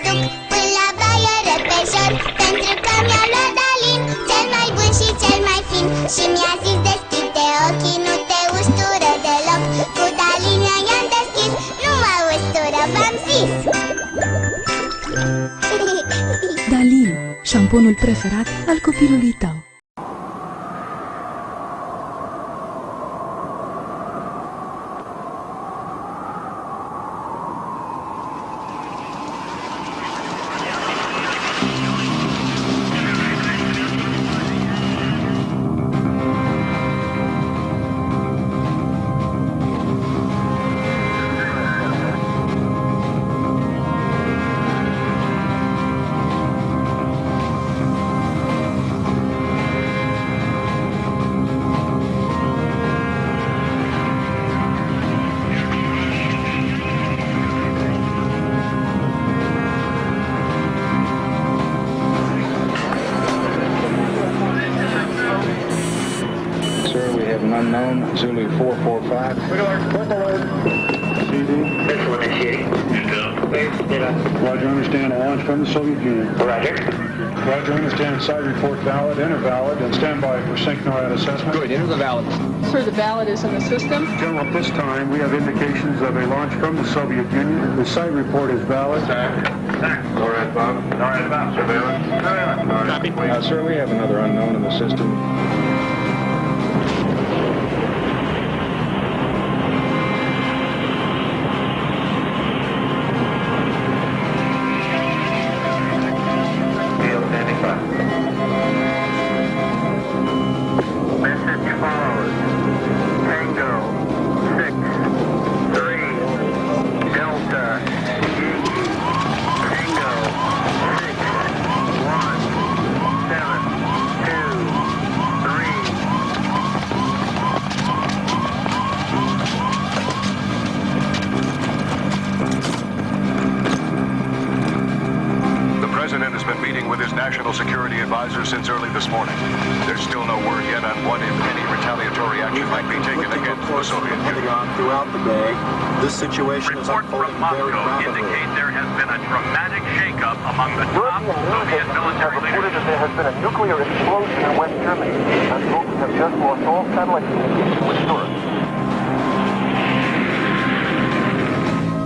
duc până la baie repejor, pentru că mi-a luat Dalin, cel mai bun și cel mai fin. Și mi-a zis deschide ochii, nu te ustură deloc. Cu Dalin i-am deschis, nu mă ustură, v-am zis. Dalin, șamponul preferat al copilului tău. Unknown, Zulu 445. CD. Roger, understand a launch from the Soviet Union. Roger. Roger, understand side report valid, enter valid, and stand by for sync NORAD assessment. Good, enter the valid. Sir, the valid is in the system. General, at this time, we have indications of a launch from the Soviet Union. The site report is valid. NORAD Bob. NORAD Bob. Surveillance. Copy. Sir, we have another unknown in the system. National Security Advisor since early this morning. There's still no word yet on what, if any, retaliatory action might be taken against the Soviet Union. Throughout the day, this situation is Reports from unfolding very Moscow rapidly. indicate there has been a dramatic shakeup among the top Soviet military leaders. That there has been a nuclear explosion in West Germany, and Putin have just lost all satellite communication with Europe.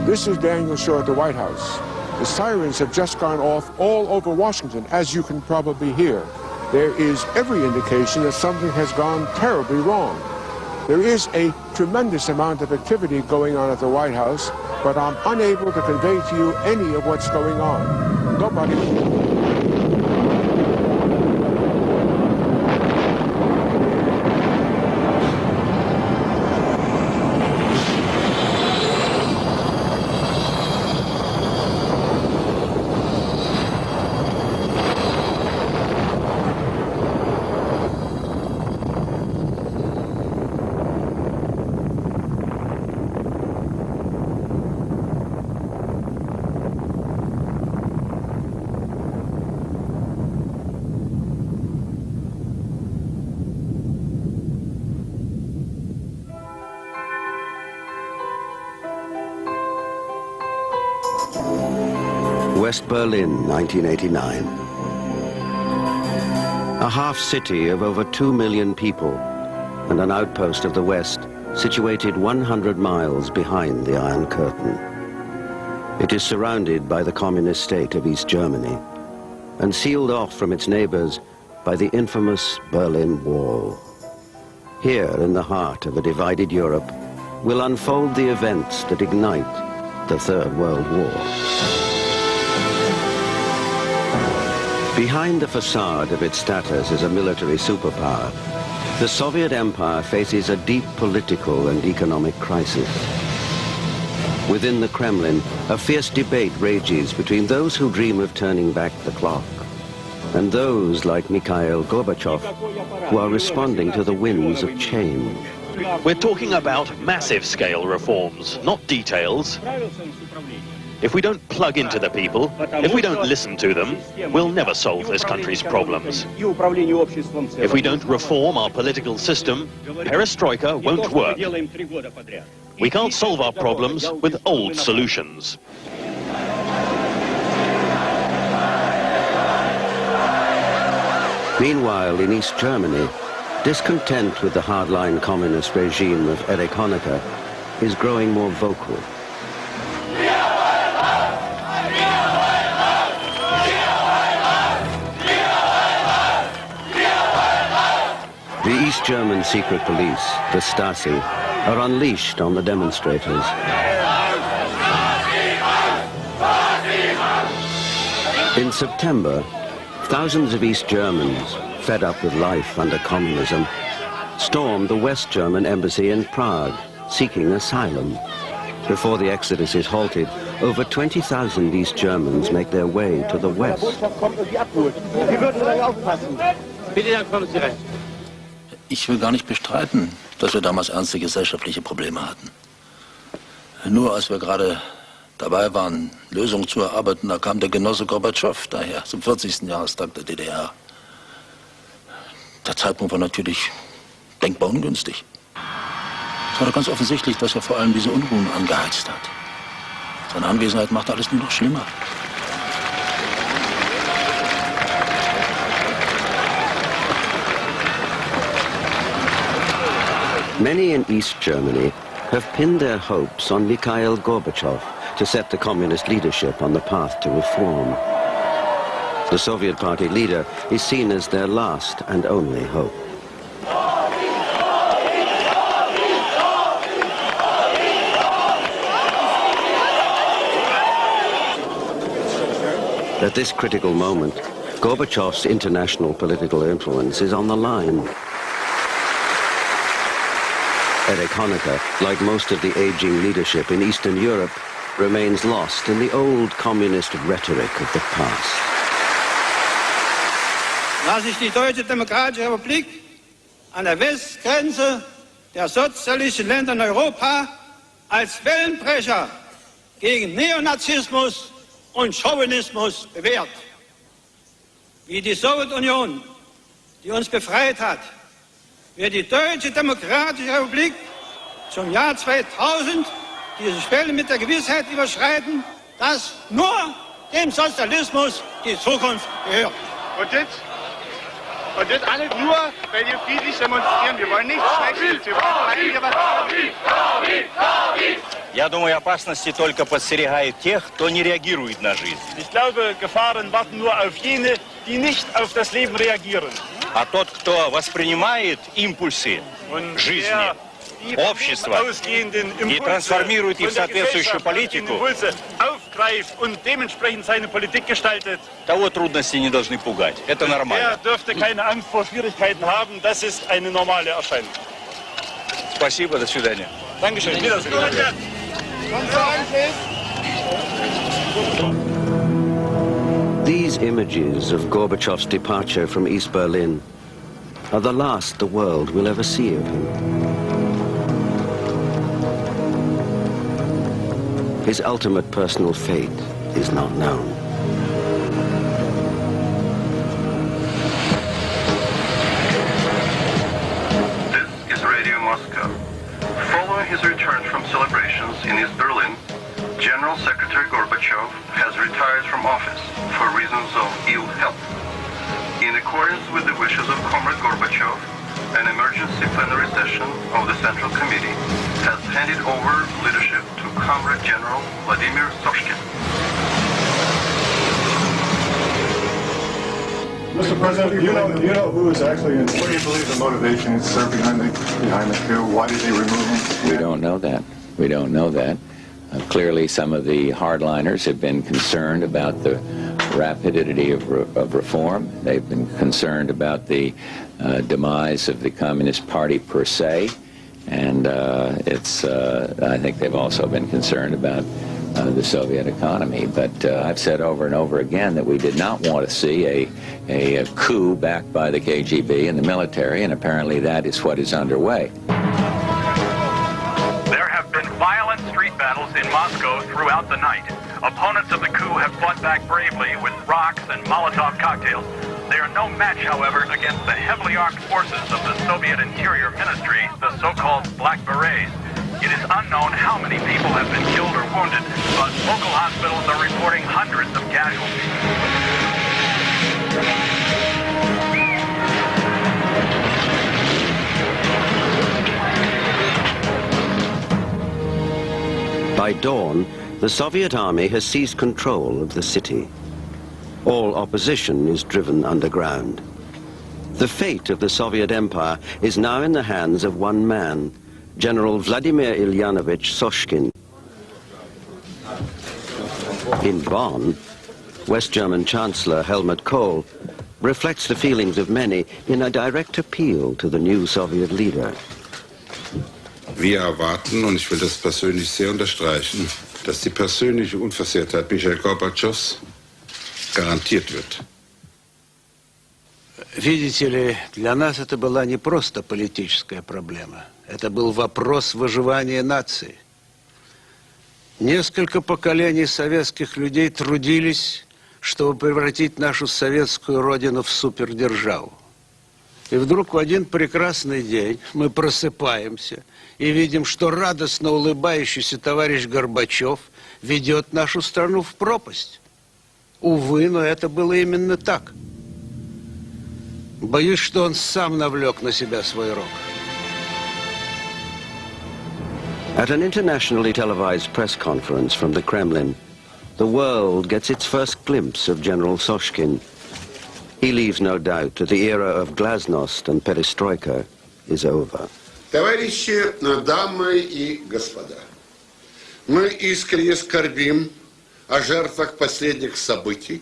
This is Daniel Shaw at the White House. The sirens have just gone off all over Washington, as you can probably hear. There is every indication that something has gone terribly wrong. There is a tremendous amount of activity going on at the White House, but I'm unable to convey to you any of what's going on. Nobody... West Berlin, 1989. A half city of over 2 million people and an outpost of the West situated 100 miles behind the Iron Curtain. It is surrounded by the communist state of East Germany and sealed off from its neighbors by the infamous Berlin Wall. Here, in the heart of a divided Europe, will unfold the events that ignite the Third World War. Behind the facade of its status as a military superpower, the Soviet Empire faces a deep political and economic crisis. Within the Kremlin, a fierce debate rages between those who dream of turning back the clock and those like Mikhail Gorbachev, who are responding to the winds of change. We're talking about massive-scale reforms, not details. If we don't plug into the people, if we don't listen to them, we'll never solve this country's problems. If we don't reform our political system, perestroika won't work. We can't solve our problems with old solutions. Meanwhile, in East Germany, discontent with the hardline communist regime of Erich Honecker is growing more vocal. The East German secret police, the Stasi, are unleashed on the demonstrators. In September, thousands of East Germans, fed up with life under communism, stormed the West German embassy in Prague, seeking asylum. Before the exodus is halted, over 20,000 East Germans make their way to the West. Ich will gar nicht bestreiten, dass wir damals ernste gesellschaftliche Probleme hatten. Nur als wir gerade dabei waren, Lösungen zu erarbeiten, da kam der Genosse Gorbatschow daher, zum 40. Jahrestag der DDR. Der Zeitpunkt war natürlich denkbar ungünstig. Es war doch ganz offensichtlich, dass er vor allem diese Unruhen angeheizt hat. Seine Anwesenheit macht alles nur noch schlimmer. Many in East Germany have pinned their hopes on Mikhail Gorbachev to set the communist leadership on the path to reform. The Soviet Party leader is seen as their last and only hope. At this critical moment, Gorbachev's international political influence is on the line. Erich Honecker, like most of the aging leadership in Eastern Europe, remains lost in the old communist rhetoric of the past. Da sich die Deutsche Demokratische Republik an der Westgrenze der sozialistischen Länder in Europa als Wellenbrecher gegen Neonazismus und Chauvinismus bewährt. Wie die Sowjetunion, die uns befreit hat, wird die Deutsche Demokratische Republik zum Jahr 2000 diese Schwelle mit der Gewissheit überschreiten, dass nur dem Sozialismus die Zukunft gehört. Und das alles nur, weil wir friedlich demonstrieren. Wir wollen nichts Schlechtes. Wir wollen hier was. Я думаю, опасности только подстерегают тех, кто не реагирует на жизнь. Ich glaube, Gefahren warten nur auf jene, die nicht auf das Leben reagieren. А тот, кто воспринимает импульсы жизни, общества и трансформирует их в соответствующую политику, aufgreift und dementsprechend seine Politik gestaltet, того трудности не должны пугать. Это нормально. Er dürfte keine Angst vor Schwierigkeiten haben. Das ist eine normale Erscheinung. Спасибо, до свидания. Dankeschön. Wiedersehen. These images of Gorbachev's departure from East Berlin are the last the world will ever see of him. His ultimate personal fate is not known. This is Radio Moscow. Following his return from celebrations in East Berlin, General Secretary Gorbachev has retired from office for reasons of ill health. In accordance with the wishes of Comrade Gorbachev, an emergency plenary session of the Central Committee has handed over leadership to Comrade General Vladimir Soshkin. Mr. President, you know who is actually in. What do you believe the motivation is, sir, behind the coup? Why did they remove him? We don't know that. We don't know that. Clearly, some of the hardliners have been concerned about the rapidity of reform. They've been concerned about the demise of the Communist Party per se, and I think they've also been concerned about the Soviet economy. But I've said over and over again that we did not want to see a coup backed by the KGB and the military, and apparently that is what is underway. Violent street battles in Moscow throughout the night. Opponents of the coup have fought back bravely with rocks and Molotov cocktails. They are no match, however, against the heavily armed forces of the Soviet Interior Ministry, the so-called Black Berets. It is unknown how many people have been killed or wounded, but local hospitals are reporting hundreds of casualties. By dawn, the Soviet army has seized control of the city. All opposition is driven underground. The fate of the Soviet Empire is now in the hands of one man, General Vladimir Ilyanovich Soshkin. In Bonn, West German Chancellor Helmut Kohl reflects the feelings of many in a direct appeal to the new Soviet leader. Wir erwarten, und ich will das persönlich sehr unterstreichen, dass die persönliche Unversehrtheit Michail Gorbatschows garantiert wird. Видите ли, для нас это была не просто политическая проблема. Это был вопрос выживания нации. Несколько поколений советских людей трудились, чтобы превратить нашу советскую родину в супердержаву. И вдруг в один прекрасный день мы просыпаемся и видим, что радостно улыбающийся товарищ Горбачев ведет нашу страну в пропасть. Увы, но это было именно так. Боюсь, что он сам навлек на себя свой рог. At an internationally televised press conference from the Kremlin, the world gets its first glimpse of General Soshkin. He leaves no doubt that the era of glasnost and perestroika is over. Товарищи, дамы и господа, мы искренне скорбим о жертвах последних событий,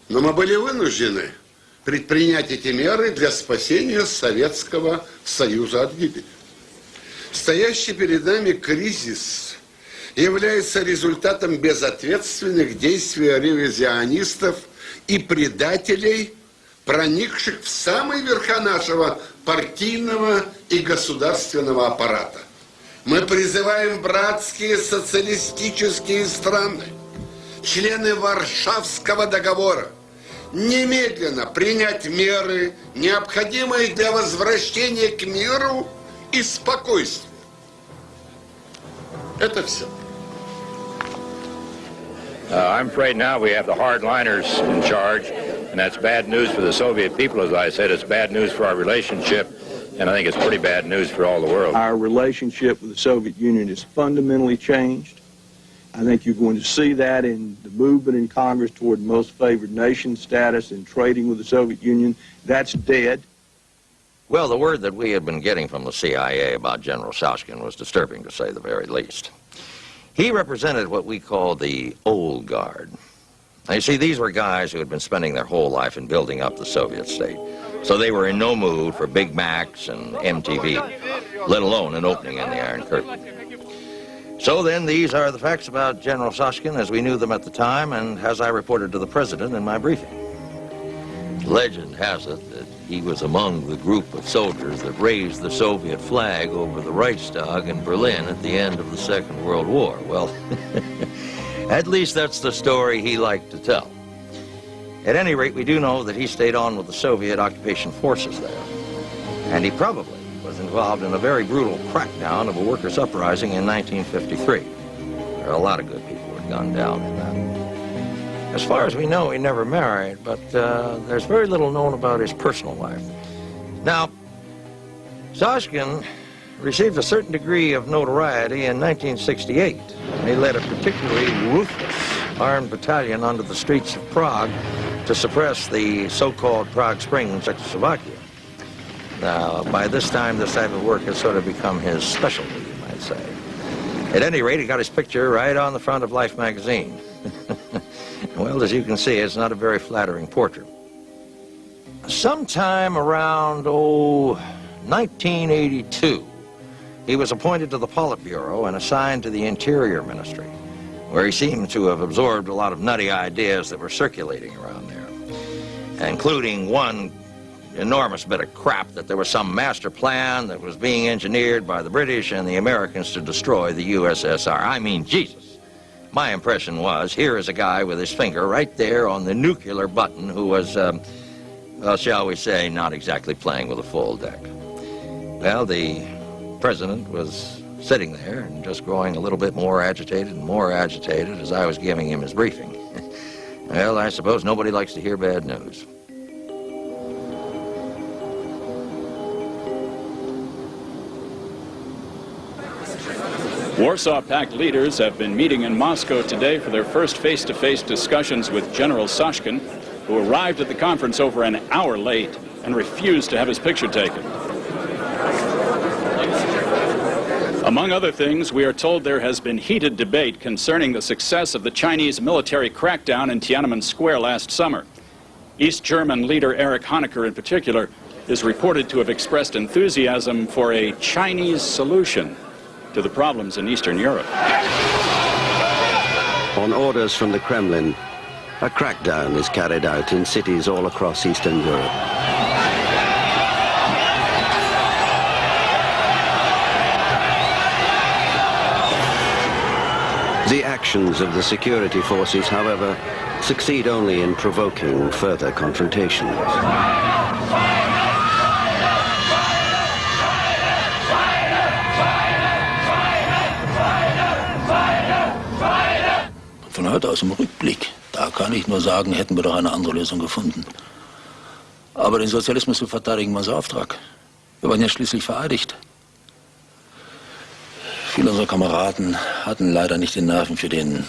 но мы были вынуждены предпринять эти меры для спасения Советского Союза от гибели. Стоящий перед нами кризис является результатом безответственных действий ревизионистов и предателей, проникших в самые верха нашего партийного и государственного аппарата. Мы призываем братские социалистические страны, члены Варшавского договора, немедленно принять меры, необходимые для возвращения к миру и спокойствию. Это все. I'm afraid now we have the hardliners in charge, and that's bad news for the Soviet people. As I said, it's bad news for our relationship, and I think it's pretty bad news for all the world. Our relationship with the Soviet Union is fundamentally changed. I think you're going to see that in the movement in Congress toward most favored nation status and trading with the Soviet Union. That's dead. Well, the word that we had been getting from the CIA about General Soshkin was disturbing, to say the very least. He represented what we call the old guard. Now, you see, these were guys who had been spending their whole life in building up the Soviet state. So they were in no mood for Big Macs and MTV, let alone an opening in the Iron Curtain. So then, these are the facts about General Soshkin as we knew them at the time and as I reported to the President in my briefing. Legend has it that he was among the group of soldiers that raised the Soviet flag over the Reichstag in Berlin at the end of the Second World War. Well, at least that's the story he liked to tell. At any rate, we do know that he stayed on with the Soviet occupation forces there. And he probably was involved in a very brutal crackdown of a workers' uprising in 1953. There are a lot of good people who had gone down in that. As far as we know, he never married, but there's very little known about his personal life. Now, Soshkin received a certain degree of notoriety in 1968. He led a particularly ruthless armed battalion onto the streets of Prague to suppress the so-called Prague Spring in Czechoslovakia. Now, by this time, this type of work has sort of become his specialty, you might say. At any rate, he got his picture right on the front of Life magazine. Well, as you can see, it's not a very flattering portrait. Sometime around, 1982, he was appointed to the Politburo and assigned to the Interior Ministry, where he seemed to have absorbed a lot of nutty ideas that were circulating around there, including one enormous bit of crap that there was some master plan that was being engineered by the British and the Americans to destroy the USSR. I mean, Jesus. My impression was, here is a guy with his finger right there on the nuclear button who was, well, shall we say, not exactly playing with a full deck. Well, the president was sitting there and just growing a little bit more agitated and more agitated as I was giving him his briefing. Well, I suppose nobody likes to hear bad news. Warsaw Pact leaders have been meeting in Moscow today for their first face-to-face discussions with General Sashkin, who arrived at the conference over an hour late and refused to have his picture taken. Among other things, we are told there has been heated debate concerning the success of the Chinese military crackdown in Tiananmen Square last summer. East German leader Erich Honecker, in particular, is reported to have expressed enthusiasm for a Chinese solution to the problems in Eastern Europe. On orders from the Kremlin, a crackdown is carried out in cities all across Eastern Europe. The actions of the security forces, however, succeed only in provoking further confrontations. Von heute aus im Rückblick, da kann ich nur sagen, hätten wir doch eine andere Lösung gefunden. Aber den Sozialismus zu verteidigen war unser Auftrag. Wir waren ja schließlich vereidigt. Viele unserer Kameraden hatten leider nicht den Nerven für den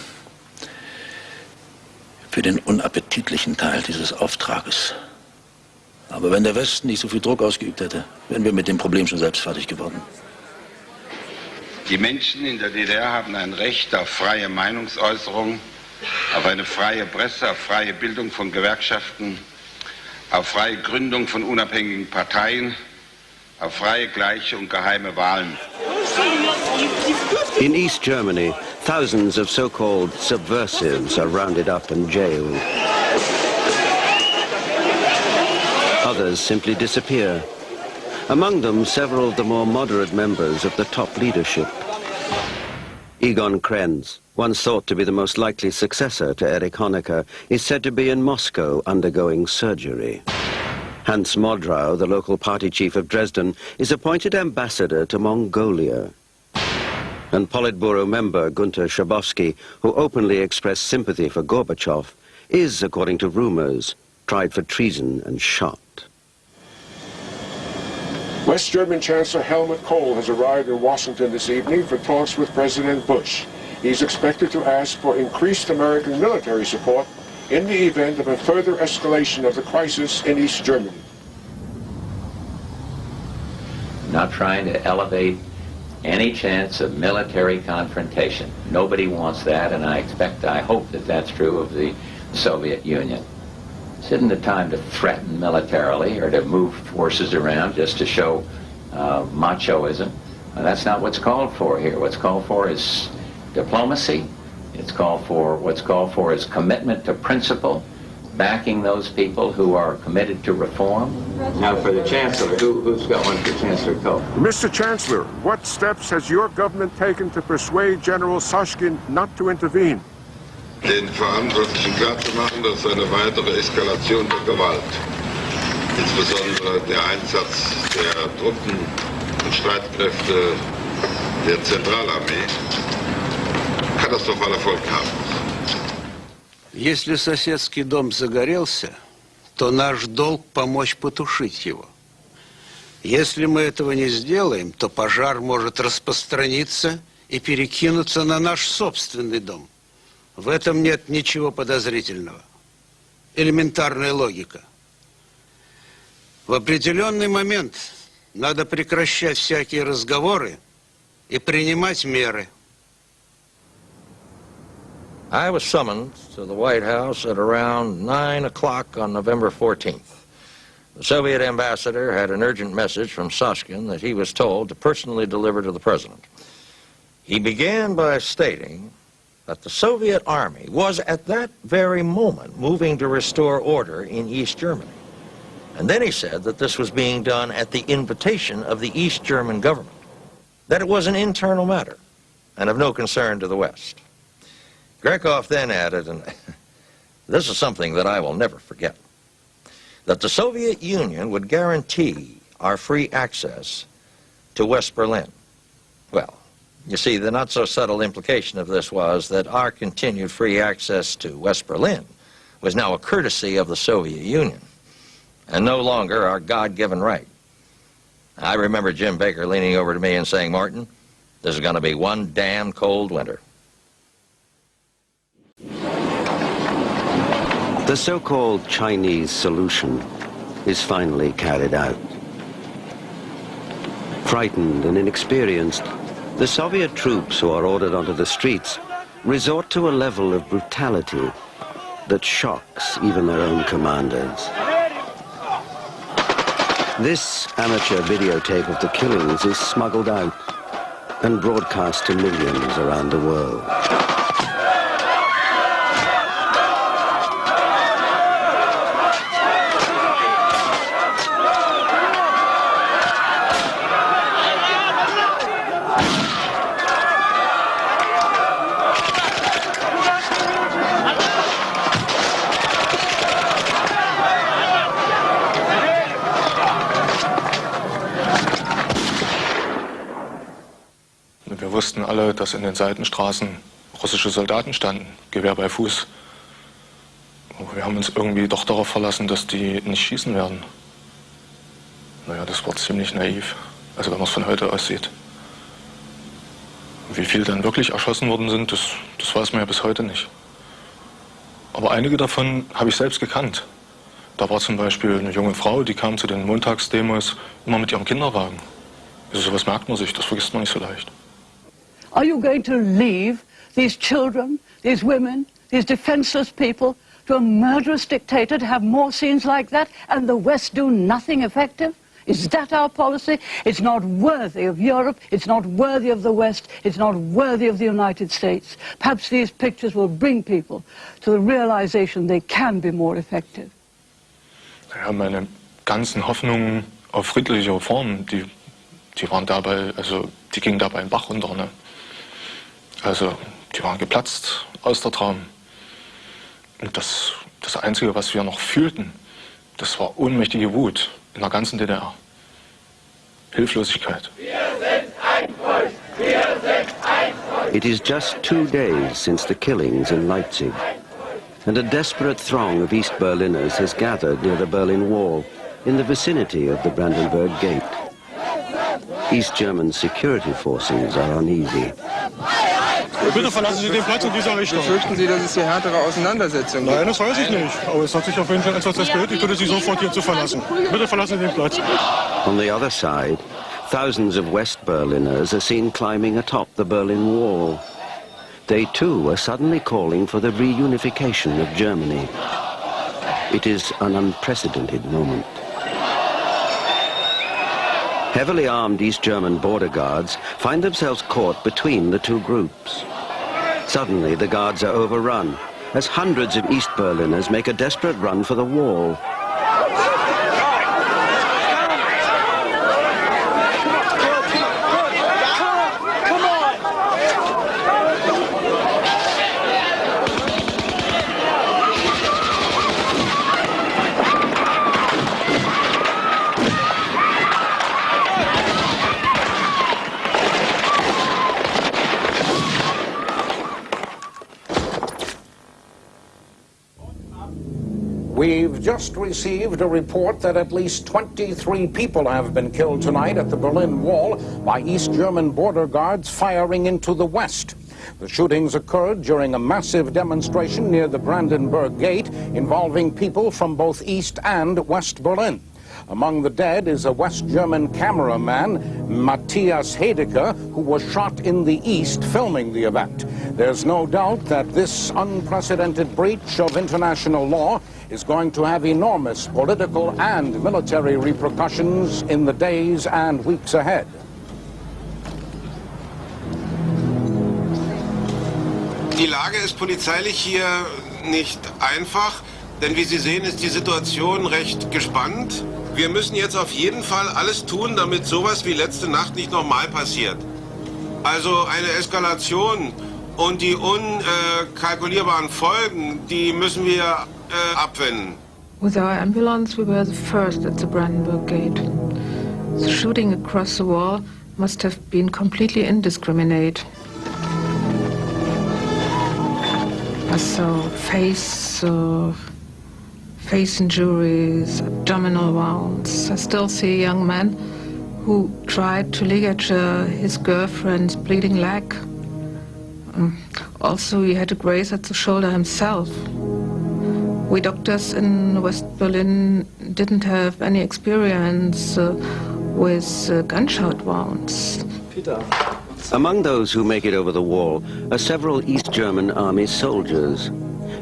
unappetitlichen Teil dieses Auftrages. Aber wenn der Westen nicht so viel Druck ausgeübt hätte, wären wir mit dem Problem schon selbst fertig geworden. Die Menschen in der DDR haben ein Recht auf freie Meinungsäußerung, auf eine freie Presse, auf freie Bildung von Gewerkschaften, auf freie Gründung von unabhängigen Parteien, auf freie, gleiche und geheime Wahlen. In East Germany, thousands of so-called subversives are rounded up and jailed. Others simply disappear. Among them, several of the more moderate members of the top leadership. Egon Krenz, once thought to be the most likely successor to Erich Honecker, is said to be in Moscow undergoing surgery. Hans Modrau, the local party chief of Dresden, is appointed ambassador to Mongolia. And Politburo member Gunter Schabowski, who openly expressed sympathy for Gorbachev, is, according to rumors, tried for treason and shot. West German Chancellor Helmut Kohl has arrived in Washington this evening for talks with President Bush. He's expected to ask for increased American military support in the event of a further escalation of the crisis in East Germany. Not trying to elevate any chance of military confrontation. Nobody wants that, and I hope that that's true of the Soviet Union. This isn't the time to threaten militarily or to move forces around just to show machoism. That's not what's called for here. What's called for is diplomacy. What's called for is commitment to principle, backing those people who are committed to reform. Now for the Chancellor, who's got one for Chancellor Kohl? Mr. Chancellor, what steps has your government taken to persuade General Sashkin not to intervene? Den Verantwortlichen klarzumachen, dass eine weitere Eskalation der Gewalt, insbesondere der Einsatz der Truppen und Streitkräfte der Zentralarmee, катастрофальный Erfolg haben. Если соседский дом загорелся, то наш долг помочь потушить его. Если мы этого не сделаем, то пожар может распространиться и перекинуться на наш собственный дом. В этом нет ничего подозрительного. Элементарная логика. В определенный момент надо прекращать всякие разговоры и принимать меры. I was summoned to the White House at around 9 o'clock on November 14th. The Soviet ambassador had an urgent message from Sashkin that he was told to personally deliver to the president. He began by stating that the Soviet army was at that very moment moving to restore order in East Germany. And then he said that this was being done at the invitation of the East German government, that it was an internal matter and of no concern to the West. Grekov then added, and this is something that I will never forget, that the Soviet Union would guarantee our free access to West Berlin. Well, you see, the not-so-subtle implication of this was that our continued free access to West Berlin was now a courtesy of the Soviet Union, and no longer our God-given right. I remember Jim Baker leaning over to me and saying, "Martin, This is going to be one damn cold winter. The so-called Chinese solution is finally carried out. Frightened and inexperienced, the Soviet troops who are ordered onto the streets resort to a level of brutality that shocks even their own commanders. This amateur videotape of the killings is smuggled out and broadcast to millions around the world. Wir wussten alle, dass in den Seitenstraßen russische Soldaten standen, Gewehr bei Fuß. Wir haben uns irgendwie doch darauf verlassen, dass die nicht schießen werden. Naja, das war ziemlich naiv, also wenn man es von heute aus sieht. Wie viele dann wirklich erschossen worden sind, das weiß man ja bis heute nicht. Aber einige davon habe ich selbst gekannt. Da war zum Beispiel eine junge Frau, die kam zu den Montagsdemos immer mit ihrem Kinderwagen. Also sowas merkt man sich, das vergisst man nicht so leicht. Are you going to leave these children, these women, these defenseless people to a murderous dictator to have more scenes like that and the West do nothing effective? Is that our policy? It's not worthy of Europe, it's not worthy of the West, it's not worthy of the United States. Perhaps these pictures will bring people to the realization they can be more effective. Ja, meine ganzen Hoffnungen auf friedliche Reformen, die waren dabei, also die gingen dabei im Bach runter, ne? Also, die waren geplatzt aus der Traum. Und das Einzige, was wir noch fühlten, das war ohnmächtige Wut in der ganzen DDR. Hilflosigkeit. Wir sind ein Volk! Wir sind ein Volk! It is just 2 days since the killings in Leipzig, and a desperate throng of East Berliners has gathered near the Berlin Wall in the vicinity of the Brandenburg Gate. East German security forces are uneasy. Bitte verlassen Sie den Platz in dieser Richtung. Befürchten Sie, dass es hier härtere Auseinandersetzungen gibt? Nein, das weiß ich nicht. Aber es hat sich auf jeden Fall etwas erhöht. Ich bitte Sie sofort hier zu verlassen. Bitte verlassen Sie den Platz. On the other side, thousands of West Berliners are seen climbing atop the Berlin Wall. They too are suddenly calling for the reunification of Germany. It is an unprecedented moment. Heavily armed East German border guards find themselves caught between the two groups. Suddenly, the guards are overrun as hundreds of East Berliners make a desperate run for the wall. We've just received a report that at least 23 people have been killed tonight at the Berlin Wall by East German border guards firing into the west. The shootings occurred during a massive demonstration near the Brandenburg Gate involving people from both East and West Berlin. Among the dead is a West German cameraman, Matthias Hedeker, who was shot in the east filming the event. There's no doubt that this unprecedented breach of international law is going to have enormous political and military repercussions in the days and weeks ahead. Die Lage ist polizeilich hier nicht einfach, denn wie Sie sehen, ist die Situation recht gespannt. Wir müssen jetzt auf jeden Fall alles tun, damit sowas wie letzte Nacht nicht nochmal passiert. Also eine Eskalation und die unkalkulierbaren Folgen, die müssen wir abwenden. With our ambulance, we were the first at the Brandenburg Gate. The shooting across the wall must have been completely indiscriminate. I saw face injuries, abdominal wounds. I still see a young man who tried to ligature his girlfriend's bleeding leg. Also, he had a graze at the shoulder himself. We doctors in West Berlin didn't have any experience with gunshot wounds. Among those who make it over the wall are several East German army soldiers.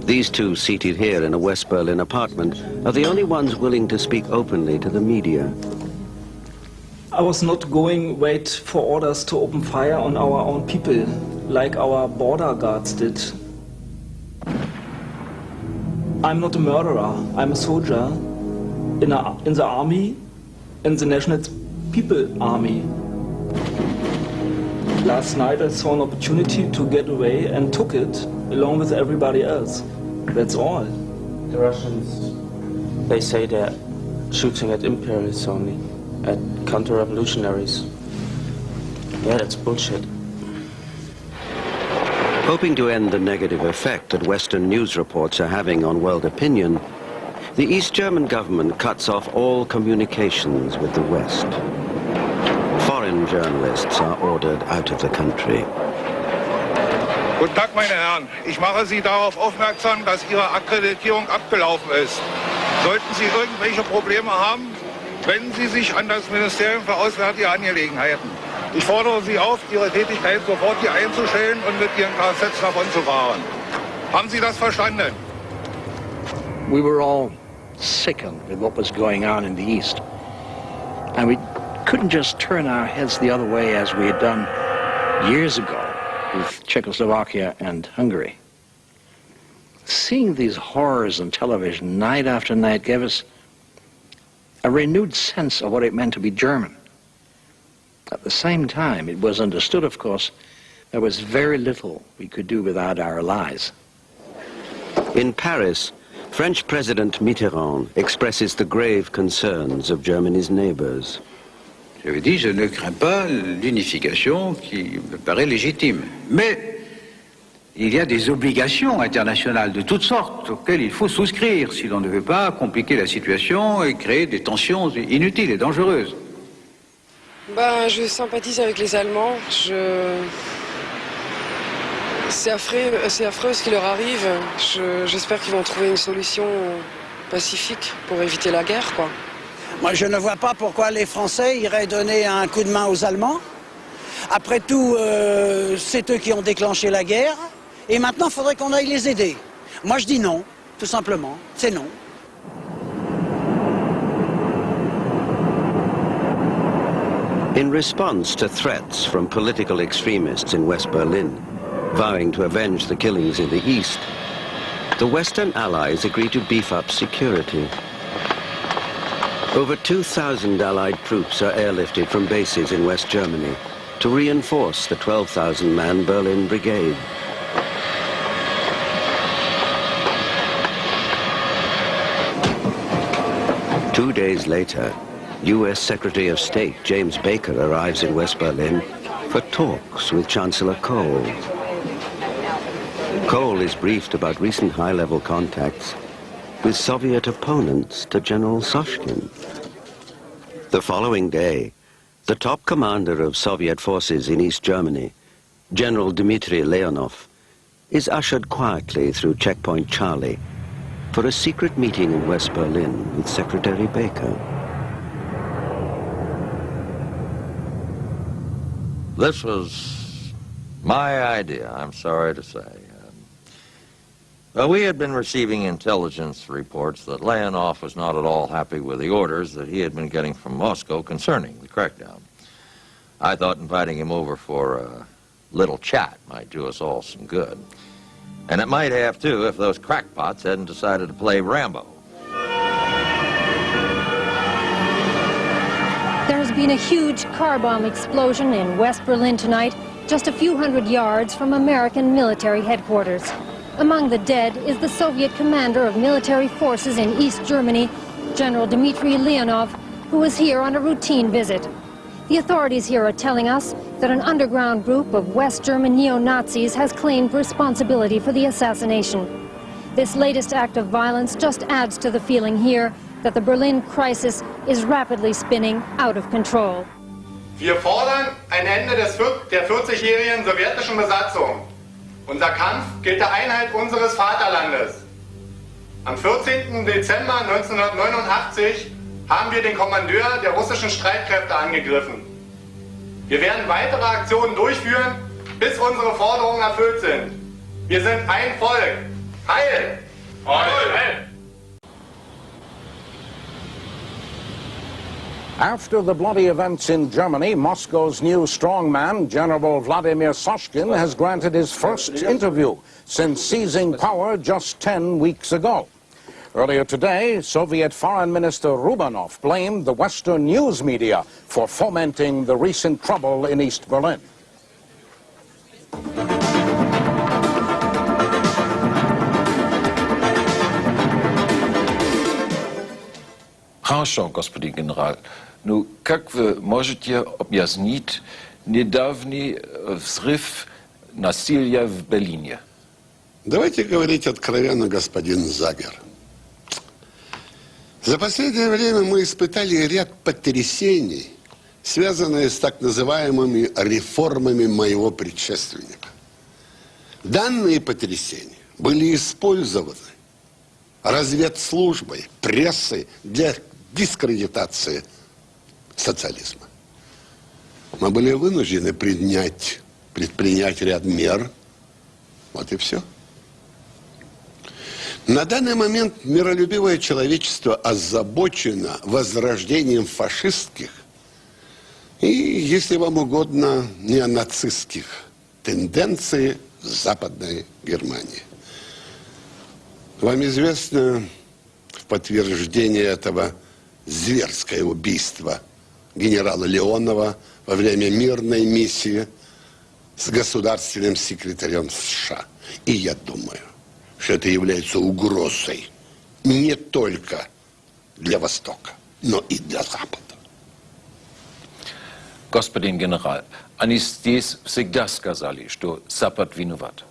These two, seated here in a West Berlin apartment, are the only ones willing to speak openly to the media. I was not going wait for orders to open fire on our own people, like our border guards did. I'm not a murderer. I'm a soldier in the army, in the National People Army. Last night I saw an opportunity to get away and took it, along with everybody else. That's all. The Russians, they say they're shooting at imperialists only, at counter-revolutionaries. Yeah, that's bullshit. Hoping to end the negative effect that Western news reports are having on world opinion, the East German government cuts off all communications with the West. Foreign journalists are ordered out of the country. Guten Tag, meine Herren. Ich mache Sie darauf aufmerksam, dass Ihre Akkreditierung abgelaufen ist. Sollten Sie irgendwelche Probleme haben, wenden Sie sich an das Ministerium für Auswärtige Angelegenheiten. Ich fordere Sie auf, Ihre Tätigkeit sofort hier einzustellen und mit Ihren Kfz davonzufahren. Haben Sie das verstanden? We were all sickened with what was going on in the East. And we couldn't just turn our heads the other way as we had done years ago with Czechoslovakia and Hungary. Seeing these horrors on television night after night gave us a renewed sense of what it meant to be German. At the same time, it was understood, of course, there was very little we could do without our allies. In Paris, French President Mitterrand expresses the grave concerns of Germany's neighbors. J'avais dit, je ne crains pas l'unification qui me paraît légitime. Mais il y a des obligations internationales de toutes sortes auxquelles il faut souscrire si l'on ne veut pas compliquer la situation et créer des tensions inutiles et dangereuses. Je sympathise avec les Allemands. C'est affreux ce qui leur arrive. J'espère qu'ils vont trouver une solution pacifique pour éviter la guerre, quoi. Moi, je ne vois pas pourquoi les Français iraient donner un coup de main aux Allemands. Après tout, c'est eux qui ont déclenché la guerre. Et maintenant, il faudrait qu'on aille les aider. Moi, je dis non, tout simplement. C'est non. In response to threats from political extremists in West Berlin, vowing to avenge the killings in the East, the Western Allies agreed to beef up security. Over 2,000 Allied troops are airlifted from bases in West Germany to reinforce the 12,000-man Berlin Brigade. Two days later, U.S. Secretary of State James Baker arrives in West Berlin for talks with Chancellor Kohl. Kohl is briefed about recent high-level contacts with Soviet opponents to General Soshkin. The following day, the top commander of Soviet forces in East Germany, General Dmitry Leonov, is ushered quietly through Checkpoint Charlie for a secret meeting in West Berlin with Secretary Baker. This was my idea, I'm sorry to say. We had been receiving intelligence reports that Leonov was not at all happy with the orders that he had been getting from Moscow concerning the crackdown. I thought inviting him over for a little chat might do us all some good. And it might have, too, if those crackpots hadn't decided to play Rambo. There has been a huge car bomb explosion in West Berlin tonight, just a few hundred yards from American military headquarters. Among the dead is the Soviet commander of military forces in East Germany, General Dmitry Leonov, who was here on a routine visit. The authorities here are telling us that an underground group of West German neo-Nazis has claimed responsibility for the assassination. This latest act of violence just adds to the feeling here that the Berlin crisis is rapidly spinning out of control. Wir fordern ein Ende der 40-jährigen sowjetischen Besatzung. Unser Kampf gilt der Einheit unseres Vaterlandes. Am 14. Dezember 1989 haben wir den Kommandeur der russischen Streitkräfte angegriffen. Wir werden weitere Aktionen durchführen, bis unsere Forderungen erfüllt sind. Wir sind ein Volk. Heil! Heil! After the bloody events in Germany, Moscow's new strongman, General Vladimir Sashkin, has granted his first interview since seizing power just 10 weeks ago. Earlier today, Soviet Foreign Minister Rubanov blamed the Western news media for fomenting the recent trouble in East Berlin. Хорошо, господин генерал. Ну, как вы можете объяснить недавний взрыв насилия в Берлине? Давайте говорить откровенно, господин Загер. За последнее время мы испытали ряд потрясений, связанных с так называемыми реформами моего предшественника. Данные потрясения были использованы разведслужбой, прессой для дискредитации социализма. Мы были вынуждены предпринять ряд мер. Вот и все. На данный момент миролюбивое человечество озабочено возрождением фашистских и, если вам угодно, неонацистских тенденций в Западной Германии. Вам известно в подтверждение этого зверское убийство генерала Леонова во время мирной миссии с государственным секретарем США. И я думаю, что это является угрозой не только для Востока, но и для Запада. Господин генерал, они здесь всегда сказали, что Запад виноват.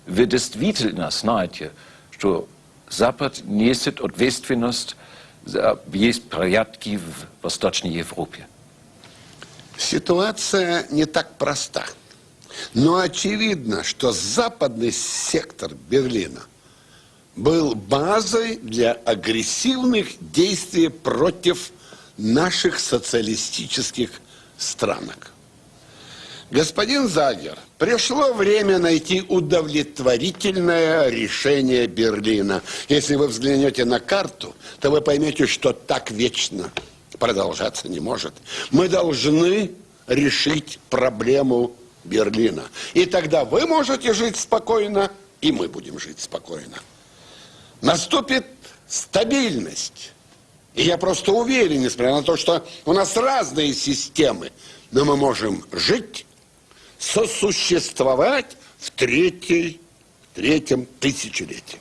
Вы действительно знаете, что Запад несет ответственность за беспорядки в Восточной Европе? Ситуация не так проста. Но очевидно, что западный сектор Берлина был базой для агрессивных действий против наших социалистических странок. Господин Загер, пришло время найти удовлетворительное решение Берлина. Если вы взглянете на карту, то вы поймете, что так вечно продолжаться не может. Мы должны решить проблему Берлина. И тогда вы можете жить спокойно, и мы будем жить спокойно. Наступит стабильность. И я просто уверен, несмотря на то, что у нас разные системы, но мы можем жить, сосуществовать в третьем тысячелетии.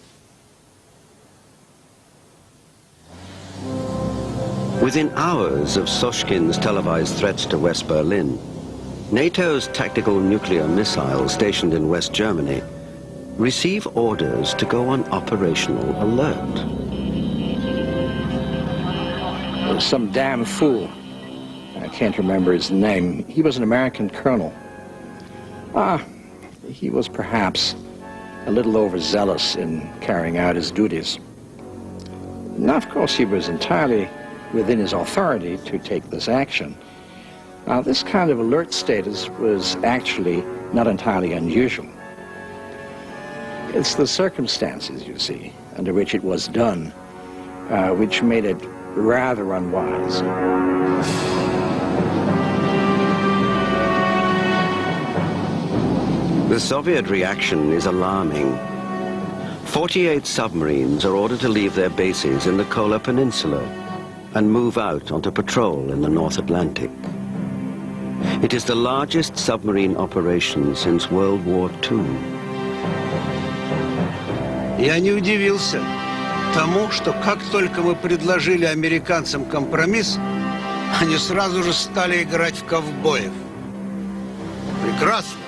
Within hours of Soshkin's televised threats to West Berlin, NATO's tactical nuclear missiles stationed in West Germany receive orders to go on operational alert. Some damn fool, I can't remember his name, he was an American colonel. He was perhaps a little overzealous in carrying out his duties. Now, of course, he was entirely within his authority to take this action. Now, this kind of alert status was actually not entirely unusual. It's the circumstances, you see, under which it was done, which made it rather unwise. The Soviet reaction is alarming. 48 submarines are ordered to leave their bases in the Kola Peninsula and move out onto patrol in the North Atlantic. It is the largest submarine operation since World War II. Я не удивился тому, что как только мы предложили американцам компромисс, они сразу же стали играть в ковбоев. Прекрасно.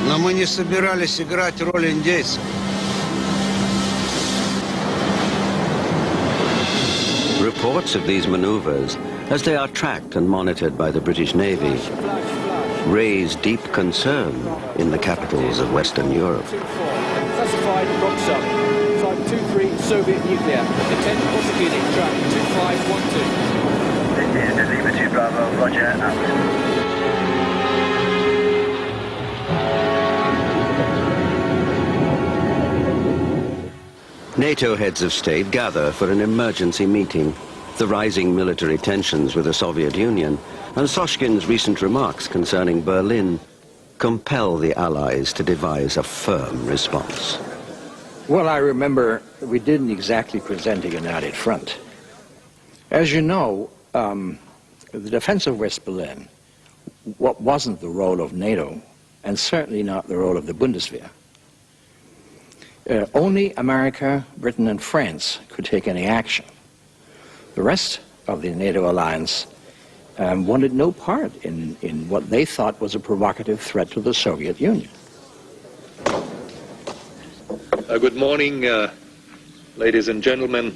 Но мы не собирались играть роль индейцев. reports of these maneuvers, as they are tracked and monitored by the British Navy, raise deep concern in the capitals of Western Europe. Classified Roxanne, Type 23 Soviet nuclear, intent prosecuting, track 2512. This is Lima 2 Bravo, roger, out. NATO heads of state gather for an emergency meeting. The rising military tensions with the Soviet Union and Soshkin's recent remarks concerning Berlin compel the Allies to devise a firm response. Well, I remember we didn't exactly present a united front. As you know, the defense of West Berlin wasn't the role of NATO, and certainly not the role of the Bundeswehr. Only America, Britain, and France could take any action. The rest of the NATO alliance wanted no part in what they thought was a provocative threat to the Soviet Union. Good morning, ladies and gentlemen.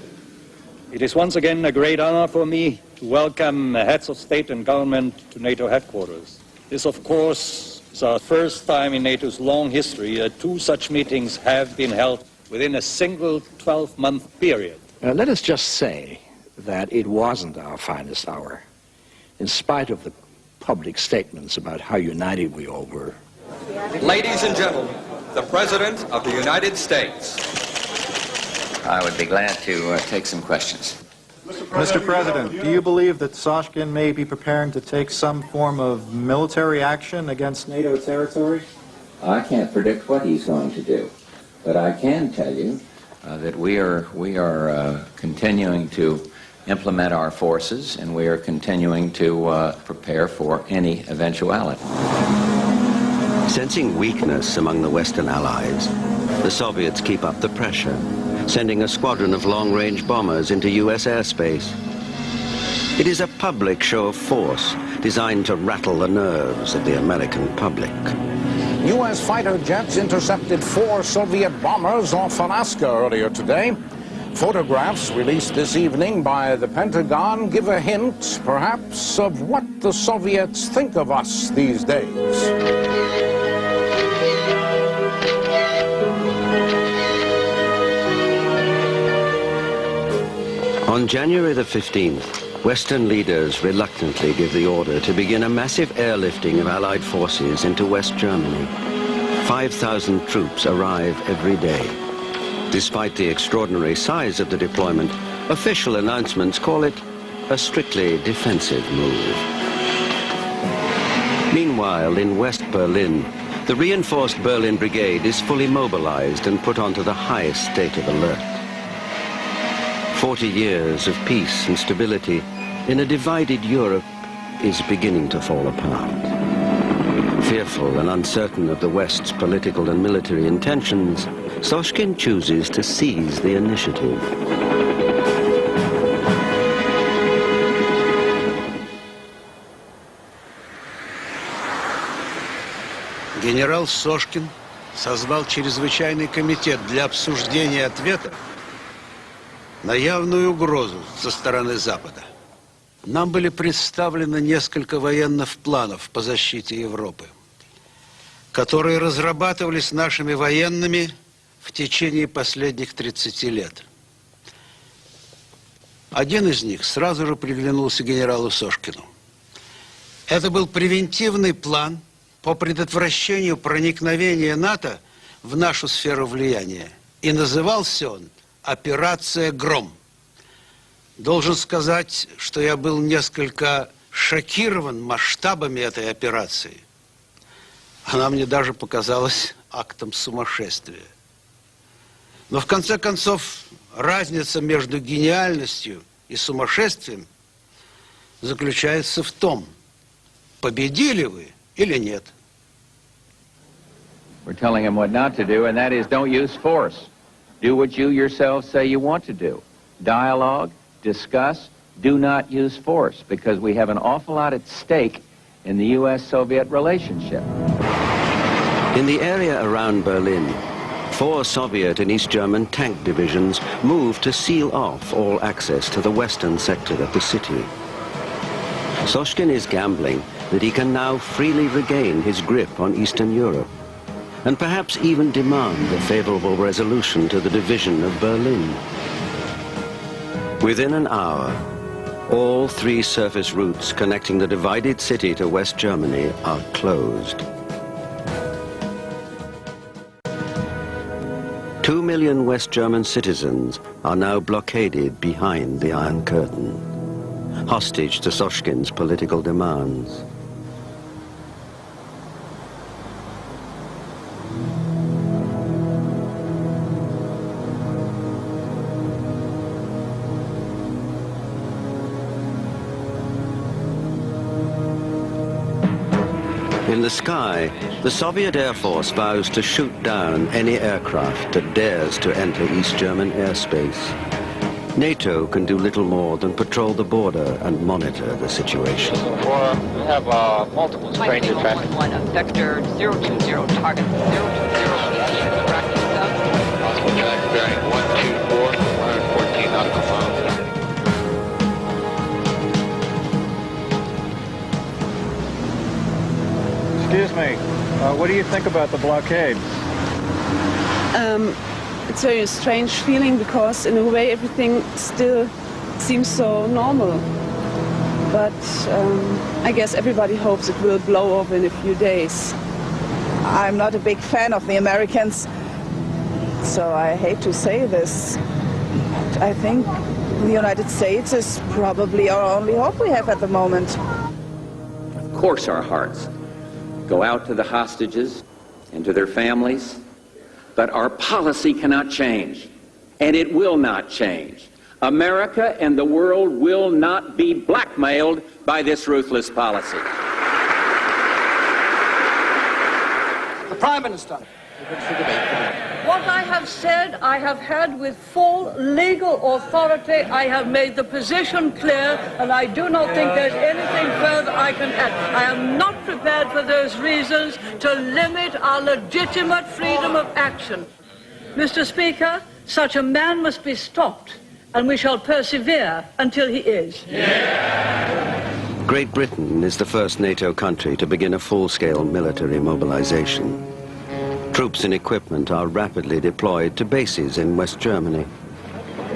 It is once again a great honor for me to welcome heads of state and government to NATO headquarters. This, of course, is our first time in NATO's long history that two such meetings have been held within a single 12-month period. Let us just say that it wasn't our finest hour, in spite of the public statements about how united we all were. Ladies and gentlemen, the President of the United States. I would be glad to take some questions. Mr. President, do you believe that Soshkin may be preparing to take some form of military action against NATO territory? I can't predict what he's going to do, but I can tell you that we are continuing to implement our forces, and we are continuing to prepare for any eventuality. Sensing weakness among the Western Allies, the Soviets keep up the pressure, sending a squadron of long-range bombers into U.S. airspace. It is a public show of force designed to rattle the nerves of the American public. U.S. fighter jets intercepted 4 Soviet bombers off Alaska earlier today. Photographs released this evening by the Pentagon give a hint, perhaps, of what the Soviets think of us these days. On January the 15th, Western leaders reluctantly give the order to begin a massive airlifting of Allied forces into West Germany. 5,000 troops arrive every day. Despite the extraordinary size of the deployment, official announcements call it a strictly defensive move. Meanwhile, in West Berlin, the reinforced Berlin Brigade is fully mobilized and put onto the highest state of alert. 40 years of peace and stability in a divided Europe is beginning to fall apart. Fearful and uncertain of the West's political and military intentions, Soshkin chooses to seize the initiative. Генерал Сошкин созвал чрезвычайный комитет для обсуждения ответа на явную угрозу со стороны Запада. Нам были представлены несколько военных планов по защите Европы, которые разрабатывались нашими военными в течение последних 30 лет. Один из них сразу же приглянулся генералу Сошкину. Это был превентивный план по предотвращению проникновения НАТО в нашу сферу влияния. И назывался он «Операция Гром». Должен сказать, что я был несколько шокирован масштабами этой операции. Она мне даже показалась актом сумасшествия. Но в конце концов, разница между гениальностью и сумасшествием заключается в том, победили вы или нет. We're telling him what not to do, and that is don't use force. Do what you yourself say you want to do. Dialogue, discuss, do not use force, because we have an awful lot at stake in the U.S.-Soviet relationship. In the area around Berlin, 4 Soviet and East German tank divisions moved to seal off all access to the western sector of the city. Soshkin is gambling that he can now freely regain his grip on Eastern Europe, and perhaps even demand a favorable resolution to the division of Berlin. Within an hour, all 3 surface routes connecting the divided city to West Germany are closed. 2 million West German citizens are now blockaded behind the Iron Curtain, hostage to Soshkin's political demands. In the sky, the Soviet Air Force vows to shoot down any aircraft that dares to enter East German airspace. NATO can do little more than patrol the border and monitor the situation. We have multiple strange traffic. Vector 020, target 020, tracking stuff. Bearing 124, 114 nautical miles. Excuse me, what do you think about the blockade? It's a very strange feeling because in a way everything still seems so normal. But I guess everybody hopes it will blow over in a few days. I'm not a big fan of the Americans, so I hate to say this. I think the United States is probably our only hope we have at the moment. Of course our hearts go out to the hostages and to their families, but our policy cannot change, and it will not change. America and the world will not be blackmailed by this ruthless policy. The Prime Minister. What I have said, I have had with full legal authority. I have made the position clear, and I do not think there's anything further I can add. I am not prepared for those reasons to limit our legitimate freedom of action. Mr. Speaker, such a man must be stopped, and we shall persevere until he is. Great Britain is the first NATO country to begin a full-scale military mobilization. Troops and equipment are rapidly deployed to bases in West Germany.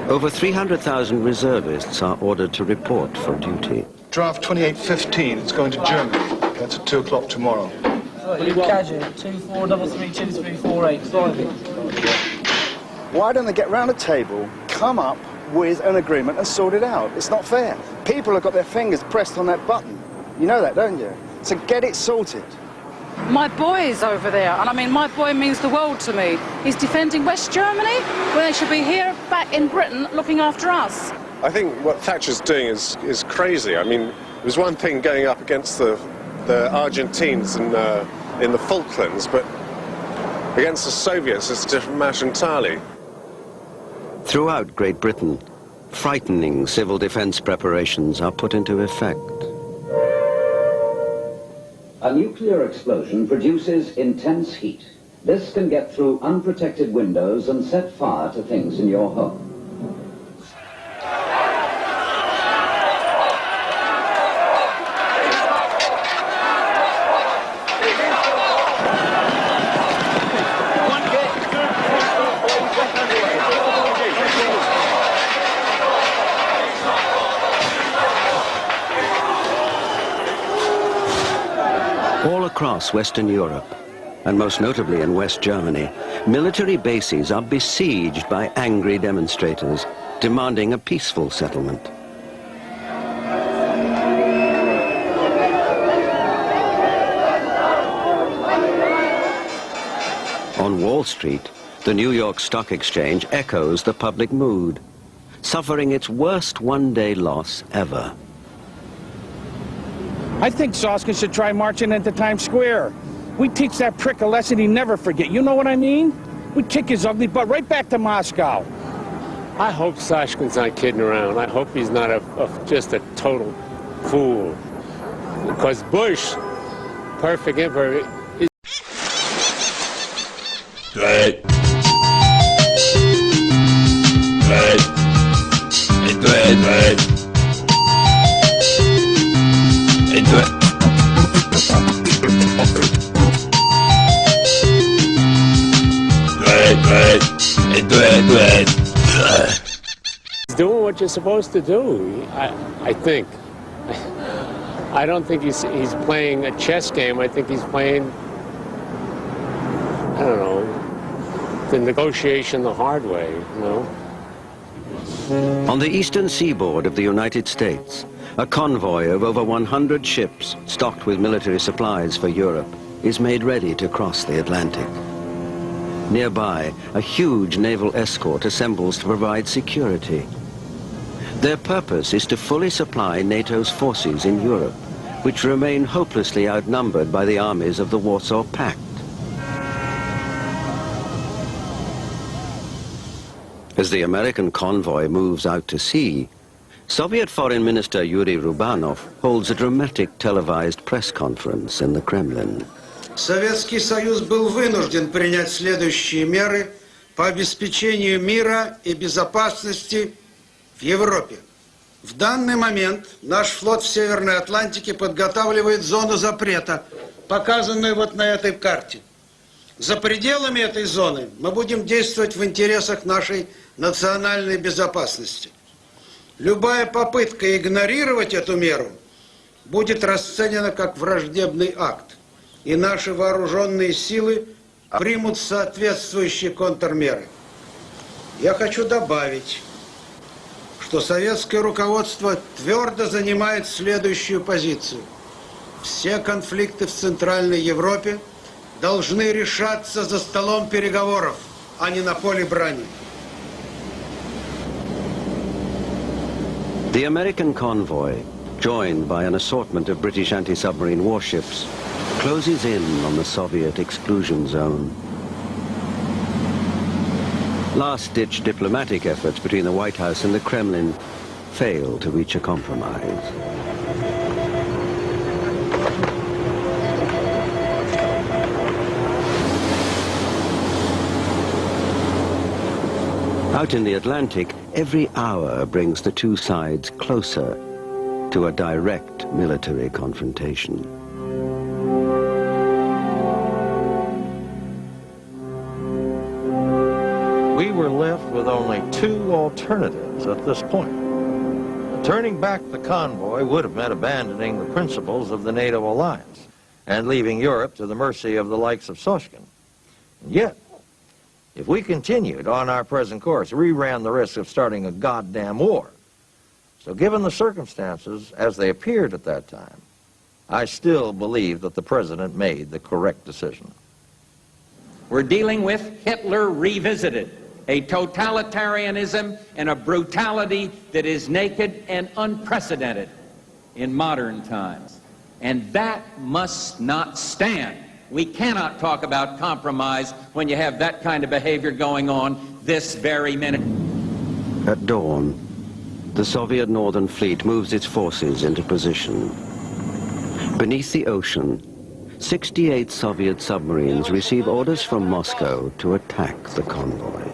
Over 300,000 reservists are ordered to report for duty. Draft 2815, it's going to Germany. That's at 2 o'clock tomorrow. Casual, 24332348. Why don't they get round a table, come up with an agreement and sort it out? It's not fair. People have got their fingers pressed on that button. You know that, don't you? So get it sorted. My boy is over there, and I mean, my boy means the world to me. He's defending West Germany when they should be here back in Britain looking after us. I think what Thatcher's doing is crazy. I mean, it was one thing going up against the Argentines in the Falklands, but against the Soviets it's a different matter entirely. Throughout Great Britain, frightening civil defense preparations are put into effect. A nuclear explosion produces intense heat. This can get through unprotected windows and set fire to things in your home. All across Western Europe, and most notably in West Germany, military bases are besieged by angry demonstrators demanding a peaceful settlement. On Wall Street, the New York Stock Exchange echoes the public mood, suffering its worst one-day loss ever. I think Soskin should try marching into Times Square. We teach that prick a lesson he never forget. You know what I mean? We kick his ugly butt right back to Moscow. I hope Soshkin's not kidding around. I hope he's not just a total fool. Because Bush, perfect emperor, is... He's doing what you're supposed to do, I think. I don't think he's playing a chess game. I think he's playing, I don't know, the negotiation the hard way, you know? On the eastern seaboard of the United States, a convoy of over 100 ships stocked with military supplies for Europe is made ready to cross the Atlantic. Nearby, a huge naval escort assembles to provide security. Their purpose is to fully supply NATO's forces in Europe, which remain hopelessly outnumbered by the armies of the Warsaw Pact. As the American convoy moves out to sea, Soviet Foreign Minister Yuri Rubanov holds a dramatic televised press conference in the Kremlin. Советский Союз был вынужден принять следующие меры по обеспечению мира и безопасности в Европе. В данный момент наш флот в Северной Атлантике подготавливает зону запрета, показанную вот на этой карте. За пределами этой зоны мы будем действовать в интересах нашей национальной безопасности. Любая попытка игнорировать эту меру будет расценена как враждебный акт, и наши вооруженные силы примут соответствующие контрмеры. Я хочу добавить, что советское руководство твердо занимает следующую позицию. Все конфликты в Центральной Европе должны решаться за столом переговоров, а не на поле брани. The American convoy, joined by an assortment of British anti-submarine warships, closes in on the Soviet exclusion zone. Last-ditch diplomatic efforts between the White House and the Kremlin fail to reach a compromise. Out in the Atlantic, every hour brings the two sides closer to a direct military confrontation. We were left with only two alternatives at this point. Turning back the convoy would have meant abandoning the principles of the NATO alliance and leaving Europe to the mercy of the likes of Soshkin. And yet, if we continued on our present course, we ran the risk of starting a goddamn war. So given the circumstances as they appeared at that time, I still believe that the president made the correct decision. We're dealing with Hitler revisited, a totalitarianism and a brutality that is naked and unprecedented in modern times. And that must not stand. We cannot talk about compromise when you have that kind of behavior going on this very minute. At dawn, the Soviet Northern Fleet moves its forces into position. Beneath the ocean, 68 Soviet submarines receive orders from Moscow to attack the convoy.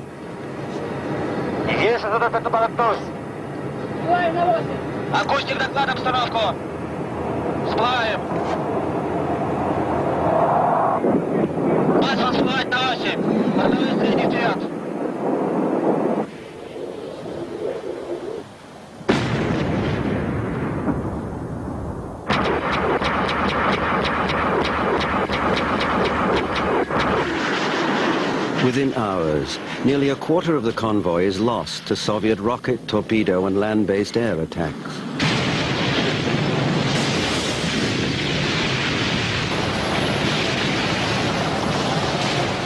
Акустик, доклад, обстановку. Всплываем. База всплывать на оси. Бортовой средний вперед. Within hours, nearly a quarter of the convoy is lost to Soviet rocket, torpedo, and land-based air attacks.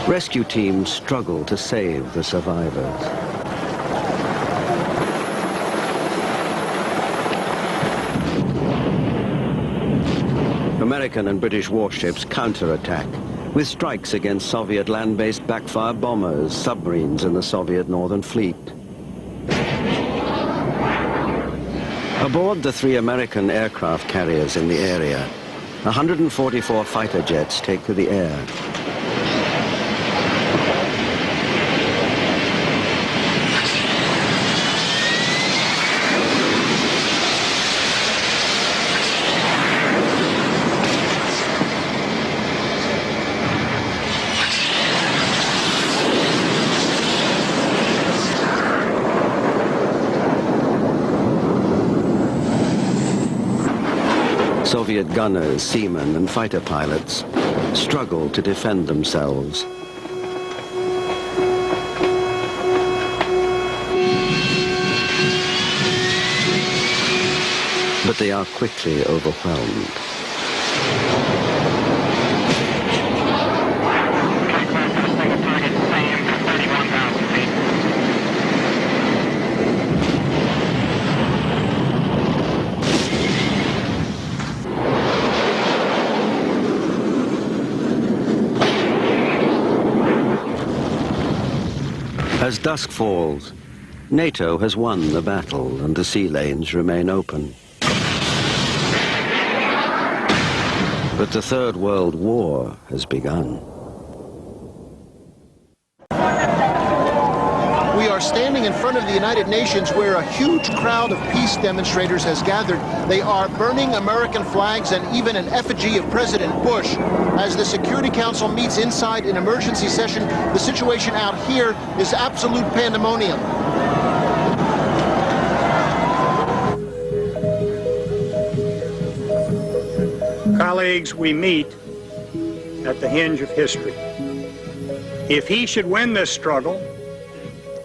Rescue teams struggle to save the survivors. American and British warships counterattack with strikes against Soviet land-based backfire bombers, submarines, and the Soviet Northern Fleet. Aboard the 3 American aircraft carriers in the area, 144 fighter jets take to the air. Soviet gunners, seamen and fighter pilots struggle to defend themselves. But they are quickly overwhelmed. As dusk falls, NATO has won the battle and the sea lanes remain open. But the Third World War has begun. We are standing in front of the United Nations where a huge crowd of peace demonstrators has gathered. They are burning American flags and even an effigy of President Bush. As the Security Council meets inside an emergency session, the situation out here is absolute pandemonium. Colleagues, we meet at the hinge of history. If he should win this struggle,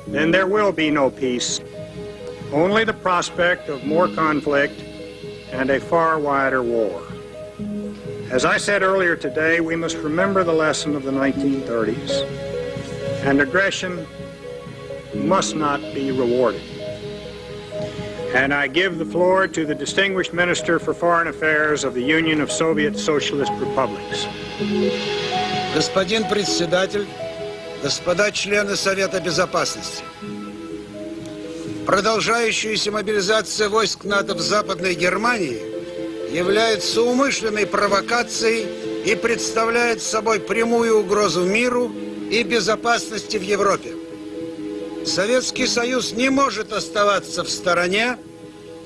then there will be no peace, only the prospect of more conflict and a far wider war. As I said earlier today, we must remember the lesson of the 1930s, and aggression must not be rewarded. And I give the floor to the distinguished Minister for Foreign Affairs of the Union of Soviet Socialist Republics. Господин председатель, господа члены Совета Безопасности, продолжающаяся мобилизация войск НАТО в Западной Германии является умышленной провокацией и представляет собой прямую угрозу миру и безопасности в Европе. Советский Союз не может оставаться в стороне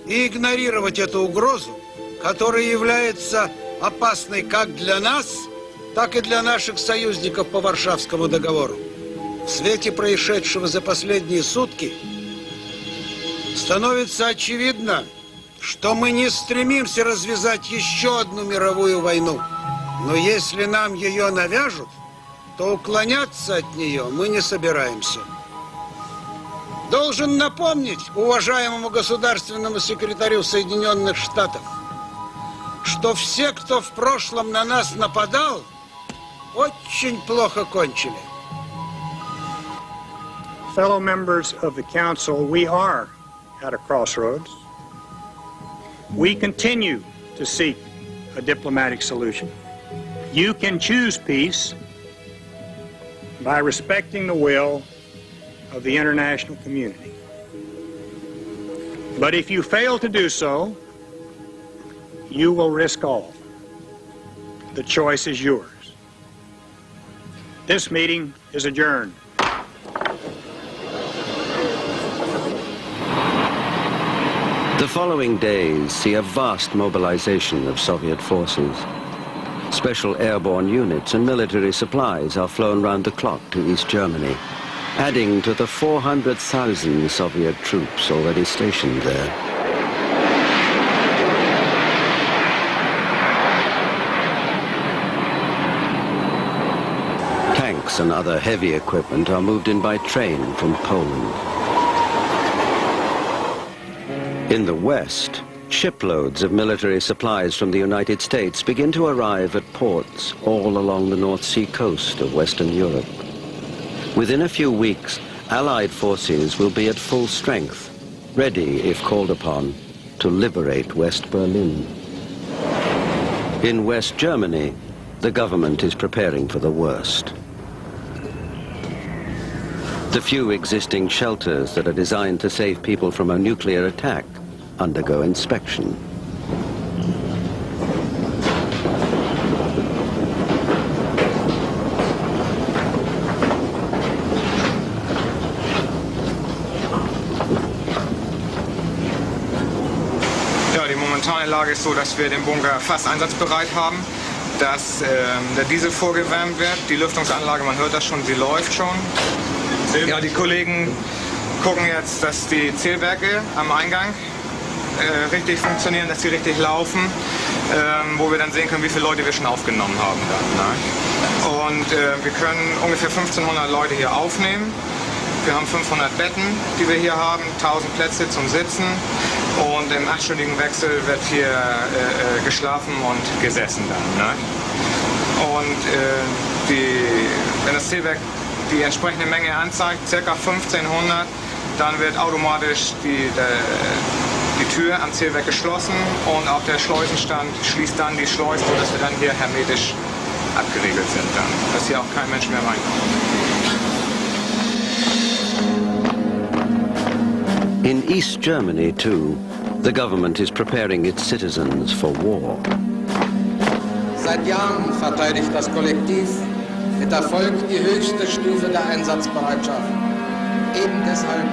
и игнорировать эту угрозу, которая является опасной как для нас, так и для наших союзников по Варшавскому договору. В свете происшедшего за последние сутки становится очевидно, что мы не стремимся развязать еще одну мировую войну. Но если нам ее навяжут, то уклоняться от нее мы не собираемся. Должен напомнить уважаемому государственному секретарю Соединенных Штатов, что все, кто в прошлом на нас нападал, очень плохо кончили. Fellow members of the Council, we are at a crossroads. We continue to seek a diplomatic solution. You can choose peace by respecting the will of the international community. But if you fail to do so, you will risk all. The choice is yours. This meeting is adjourned. The following days see a vast mobilization of Soviet forces. Special airborne units and military supplies are flown round the clock to East Germany, adding to the 400,000 Soviet troops already stationed there. Tanks and other heavy equipment are moved in by train from Poland. In the West, shiploads of military supplies from the United States begin to arrive at ports all along the North Sea coast of Western Europe. Within a few weeks, Allied forces will be at full strength, ready, if called upon, to liberate West Berlin. In West Germany, the government is preparing for the worst. The few existing shelters that are designed to save people from a nuclear attack undergo inspection. Ja, die momentane Lage ist so, dass wir den Bunker fast einsatzbereit haben, dass der Diesel vorgewärmt wird, die Lüftungsanlage, man hört das schon, sie läuft schon. Ja, die Kollegen gucken jetzt, dass die Zählwerke am Eingang richtig funktionieren, dass sie richtig laufen. wo wir dann sehen können, wie viele Leute wir schon aufgenommen haben. Dann, ne? Und wir können ungefähr 1500 Leute hier aufnehmen. Wir haben 500 Betten, die wir hier haben, 1000 Plätze zum Sitzen. Und im 8-stündigen Wechsel wird hier geschlafen und gesessen dann. Ne? Und wenn das Zählwerk die entsprechende Menge anzeigt, ca. 1500, dann wird automatisch die Tür am Zählwerk geschlossen und auch der Schleusenstand schließt dann die Schleusen, sodass wir dann hier hermetisch abgeriegelt sind, dann, dass hier auch kein Mensch mehr reinkommt. In East Germany, too, the government is preparing its citizens for war. Seit Jahren verteidigt das Kollektiv mit Erfolg die höchste Stufe der Einsatzbereitschaft. Eben deshalb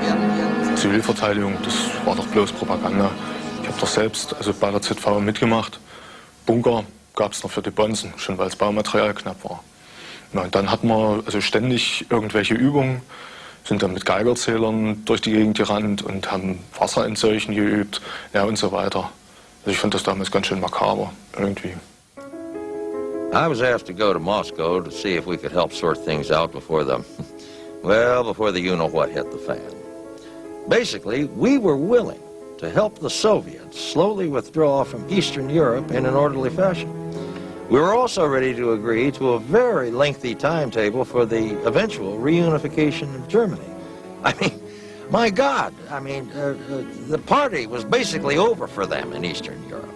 werden wir... Zivilverteidigung, das war doch bloß Propaganda. Ich habe doch selbst bei der ZV mitgemacht. Bunker gab es noch für die Bonzen, schon weil das Baumaterial knapp war. Ja, und dann hatten wir ständig irgendwelche Übungen, sind dann mit Geigerzählern durch die Gegend gerannt und haben Wasserentseuchen geübt, ja und so weiter. Also ich fand das damals ganz schön makaber, irgendwie. I was asked to go to Moscow to see if we could help sort things out before the you-know-what hit the fan. Basically, we were willing to help the Soviets slowly withdraw from Eastern Europe in an orderly fashion. We were also ready to agree to a very lengthy timetable for the eventual reunification of Germany. I mean, my God, the party was basically over for them in Eastern Europe.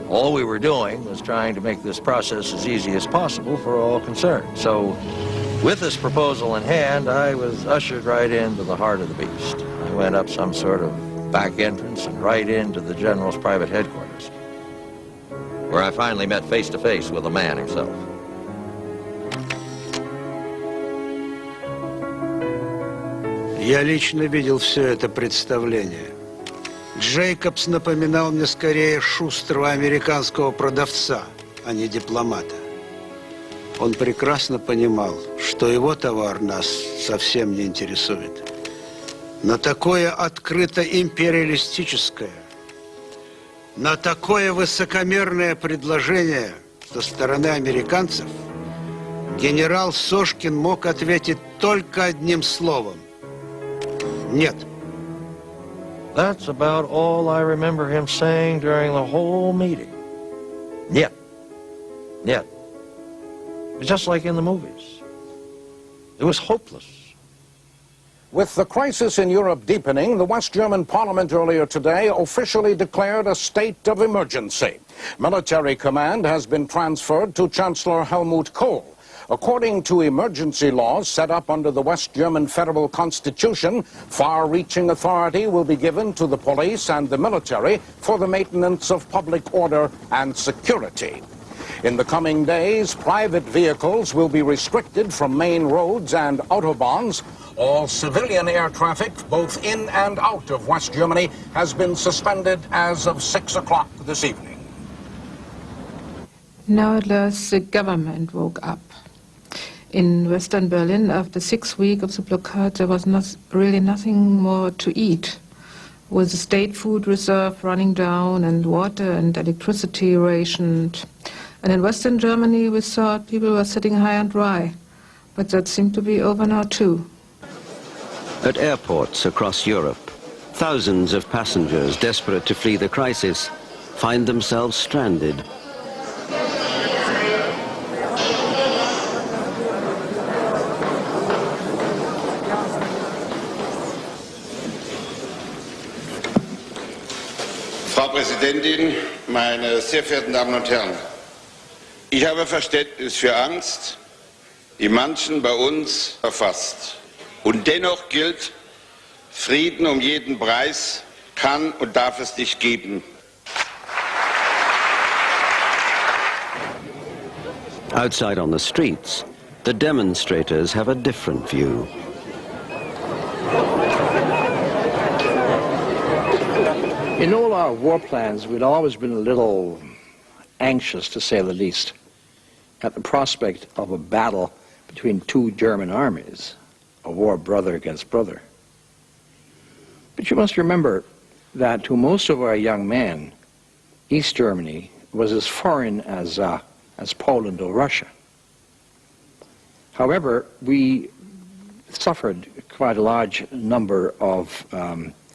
All we were doing was trying to make this process as easy as possible for all concerned. So, with this proposal in hand, I was ushered right into the heart of the beast. I went up some sort of back entrance and right into the general's private headquarters, where I finally met face-to-face with the man himself. Я лично видел все это представление. Джейкобс напоминал мне скорее шустрого американского продавца, а не дипломата. Он прекрасно понимал, что его товар нас совсем не интересует. На такое открыто империалистическое, на такое высокомерное предложение со стороны американцев генерал Сошкин мог ответить только одним словом – «нет». That's about all I remember him saying during the whole meeting. Yet. Just like in the movies. It was hopeless. With the crisis in Europe deepening, the West German parliament earlier today officially declared a state of emergency. Military command has been transferred to Chancellor Helmut Kohl. According to emergency laws set up under the West German Federal Constitution, far-reaching authority will be given to the police and the military for the maintenance of public order and security. In the coming days, private vehicles will be restricted from main roads and autobahns. All civilian air traffic, both in and out of West Germany, has been suspended as of 6 o'clock this evening. Now at last the government woke up. In Western Berlin, after 6 weeks of the blockade, there was really nothing more to eat. With the state food reserve running down and water and electricity rationed. And in Western Germany, we thought people were sitting high and dry. But that seemed to be over now, too. At airports across Europe, thousands of passengers desperate to flee the crisis find themselves stranded. Frau Präsidentin, meine sehr verehrten Damen und Herren! Ich habe Verständnis für Angst, die manchen bei uns erfasst. Und dennoch gilt, Frieden um jeden Preis kann und darf es nicht geben. Outside on the streets, the demonstrators have a different view. In all our war plans, we'd always been a little anxious, to say the least, at the prospect of a battle between two German armies, a war brother against brother. But you must remember that to most of our young men, East Germany was as foreign as Poland or Russia. However, we suffered quite a large number of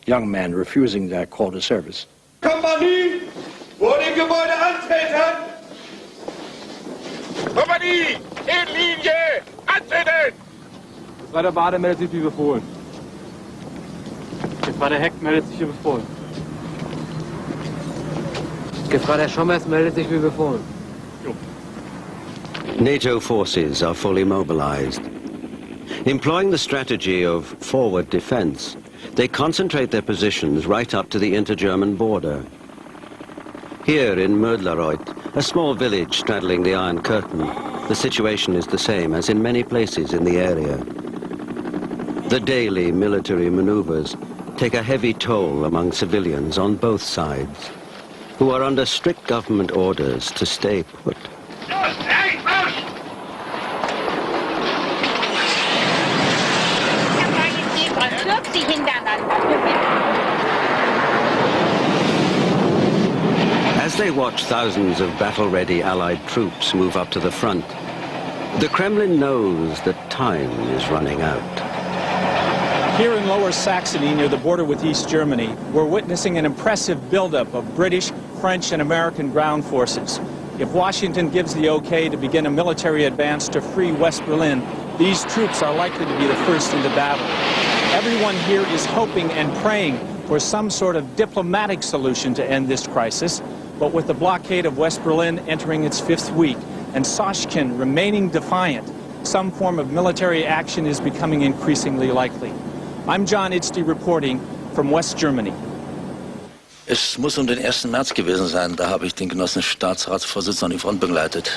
young men refusing their call to service. Kompanie, vor dem Gebäude antreten! Kompanie, in Linie, antreten! Zweiter Bade meldet sich wie befohlen. Gefreiter Heck meldet sich wie befohlen. Gefreiter Schommers meldet sich wie befohlen. NATO forces are fully mobilized. Employing the strategy of forward defense, they concentrate their positions right up to the inter-German border. Here in Mödlareuth, a small village straddling the Iron Curtain, the situation is the same as in many places in the area. The daily military maneuvers take a heavy toll among civilians on both sides, who are under strict government orders to stay put. As they watch thousands of battle-ready Allied troops move up to the front, the Kremlin knows that time is running out. Here in Lower Saxony, near the border with East Germany, we're witnessing an impressive buildup of British, French, and American ground forces. If Washington gives the okay to begin a military advance to free West Berlin, these troops are likely to be the first into battle. Everyone here is hoping and praying for some sort of diplomatic solution to end this crisis, but with the blockade of West Berlin entering its 5th week and Soschkin remaining defiant, some form of military action is becoming increasingly likely. I'm John Itzty reporting from West Germany. Es muss den 1. März gewesen sein, da habe ich den Genossen Staatsratsvorsitzenden an die Front begleitet.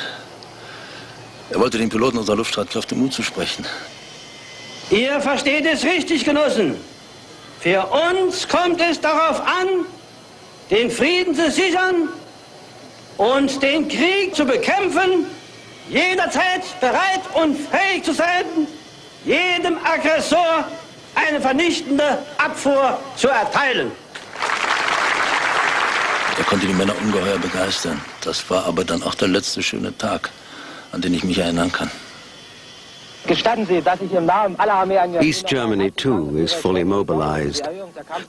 Wollte den Piloten unserer Luftstreitkräfte Mut zusprechen. Ihr versteht es richtig, Genossen. Für uns kommt es darauf an, den Frieden zu sichern und den Krieg zu bekämpfen, jederzeit bereit und fähig zu sein, jedem Aggressor eine vernichtende Abfuhr zu erteilen. Er konnte die Männer ungeheuer begeistern. Das war aber dann auch der letzte schöne Tag, an den ich mich erinnern kann. Gestatten Sie, dass ich im Namen aller Armee East Germany, too, is fully mobilized.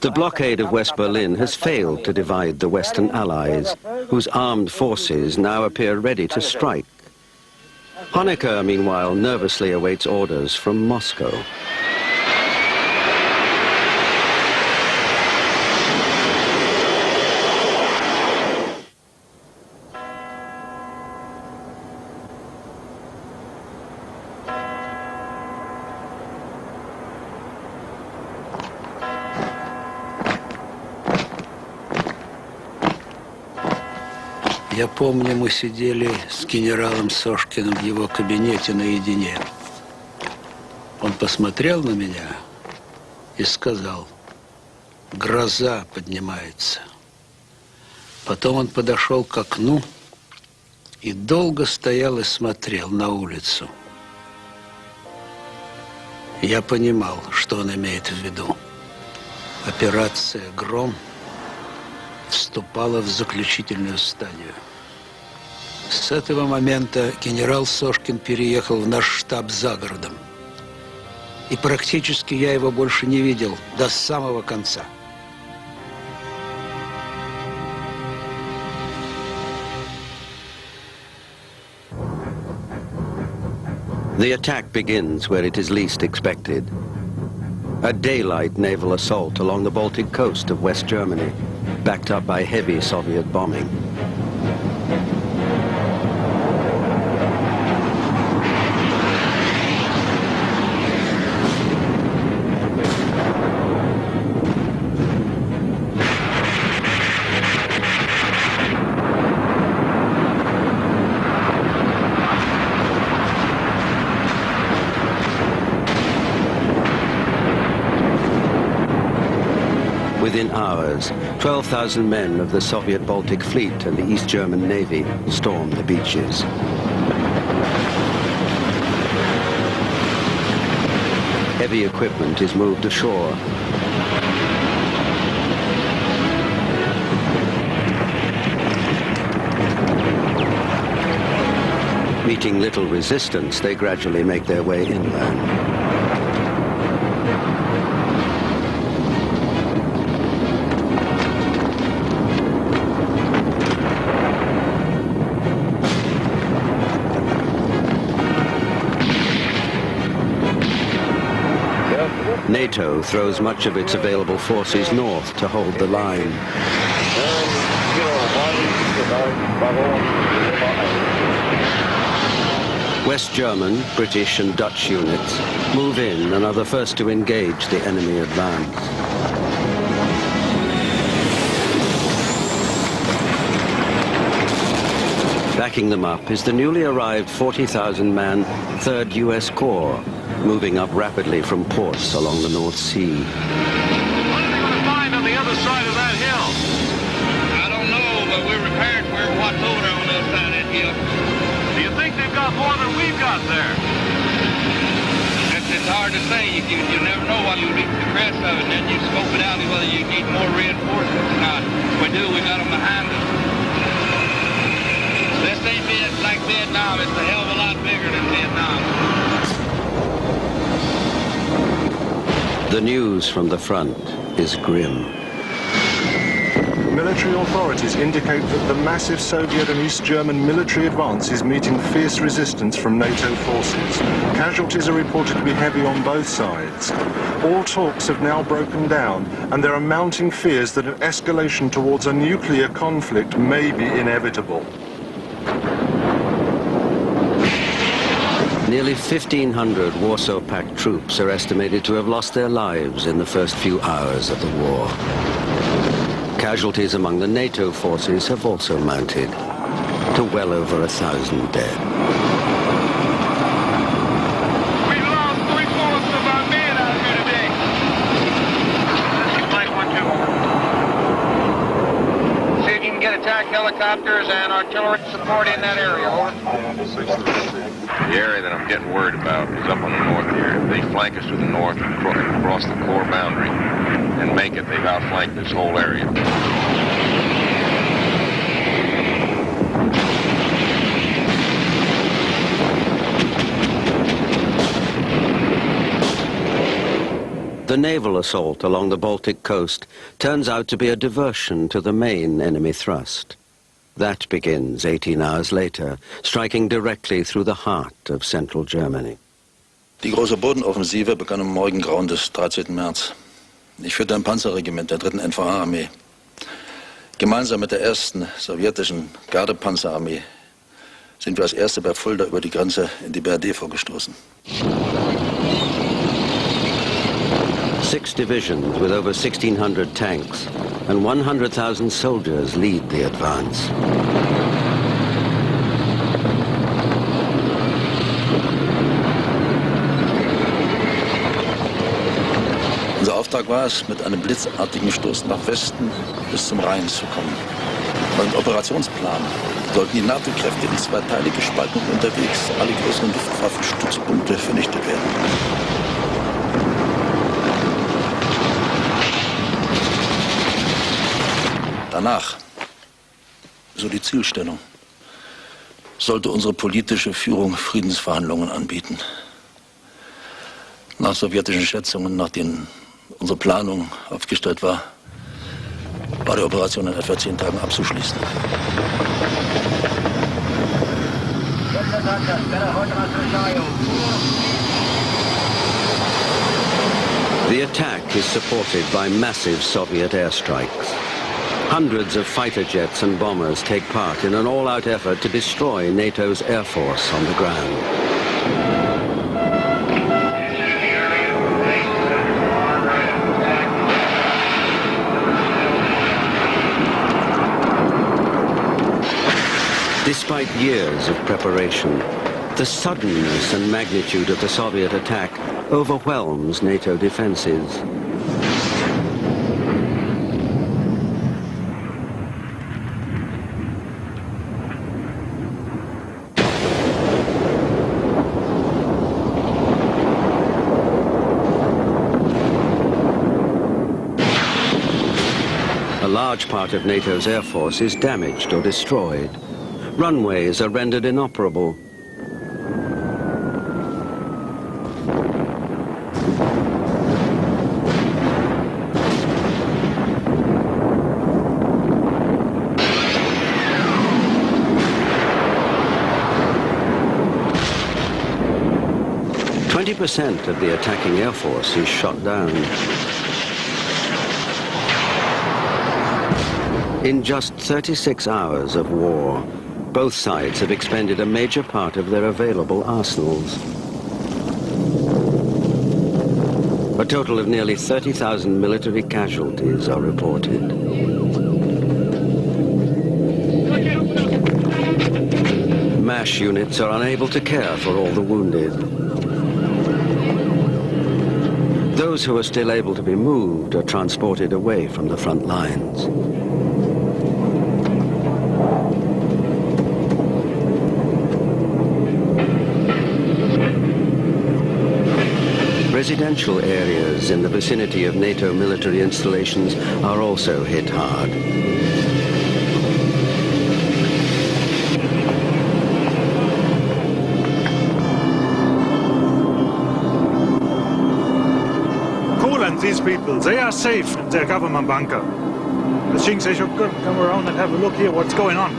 The blockade of West Berlin has failed to divide the Western Allies, whose armed forces now appear ready to strike. Honecker, meanwhile, nervously awaits orders from Moscow. Я помню, мы сидели с генералом Сошкиным в его кабинете наедине. Он посмотрел на меня и сказал: «Гроза поднимается». Потом он подошел к окну и долго стоял и смотрел на улицу. Я понимал, что он имеет в виду. Операция «Гром» вступала в заключительную стадию. С этого момента генерал Сошкин переехал в наш штаб за городом. И практически я его больше не видел до самого конца. The attack begins where it is least expected. A daylight naval assault along the Baltic coast of West Germany, backed up by heavy Soviet bombing. Within hours, 12,000 men of the Soviet Baltic Fleet and the East German Navy stormed the beaches. Heavy equipment is moved ashore. Meeting little resistance, they gradually make their way inland. NATO throws much of its available forces north to hold the line. West German, British and Dutch units move in and are the first to engage the enemy advance. Backing them up is the newly arrived 40,000-man 3rd U.S. Corps, moving up rapidly from ports along the North Sea. What are they going to find on the other side of that hill? I don't know, but we're prepared for what's over there on the other side of that hill. Do you think they've got more than we've got there? It's hard to say. You never know while you reach the crest of it, and then you scope it out whether you need more reinforcements or not. If we do, we got them behind us. This ain't like Vietnam. It's a hell of a lot bigger than Vietnam. The news from the front is grim. Military authorities indicate that the massive Soviet and East German military advance is meeting fierce resistance from NATO forces. Casualties are reported to be heavy on both sides. All talks have now broken down, and there are mounting fears that an escalation towards a nuclear conflict may be inevitable. Nearly 1,500 Warsaw Pact troops are estimated to have lost their lives in the first few hours of the war. Casualties among the NATO forces have also mounted to well over 1,000 dead. We've lost 3/4 of our men out here today. Flank 1-2. See if you can get attack helicopters and artillery support in that area. Over. The area that I'm getting worried about is up on the north here. If they flank us to the north and across the Corps boundary and make it, they've outflanked this whole area. The naval assault along the Baltic coast turns out to be a diversion to the main enemy thrust. That begins 18 hours later, striking directly through the heart of central Germany. Die große Bodenoffensive begann am Morgengrauen des 13. März. Ich führte ein Panzerregiment der 3. NVA-Armee. Gemeinsam mit der 1. sowjetischen Gardepanzerarmee sind wir als Erste bei Fulda über die Grenze in die BRD vorgestoßen. 6 divisions with over 1,600 tanks and 100,000 soldiers lead the advance. Unser Auftrag war es, mit einem blitzartigen Stoß nach Westen bis zum Rhein zu kommen. Beim Operationsplan sollten die NATO-Kräfte in 2 Teile gespalten und unterwegs alle größeren Luftwaffenstützpunkte vernichtet werden. Danach, so die Zielstellung, sollte unsere politische Führung Friedensverhandlungen anbieten. Nach sowjetischen Schätzungen, nach denen unsere Planung aufgestellt war, war die Operation in etwa 10 Tagen abzuschließen. The attack is supported by massive Soviet airstrikes. Hundreds of fighter jets and bombers take part in an all-out effort to destroy NATO's air force on the ground. Despite years of preparation, the suddenness and magnitude of the Soviet attack overwhelms NATO defenses. A large part of NATO's air force is damaged or destroyed. Runways are rendered inoperable. 50% of the attacking air force is shot down. In just 36 hours of war, both sides have expended a major part of their available arsenals. A total of nearly 30,000 military casualties are reported. MASH units are unable to care for all the wounded. Those who are still able to be moved are transported away from the front lines. Residential areas in the vicinity of NATO military installations are also hit hard. Cool, these people, they are safe in their government bunker. I think they should come around and have a look here what's going on.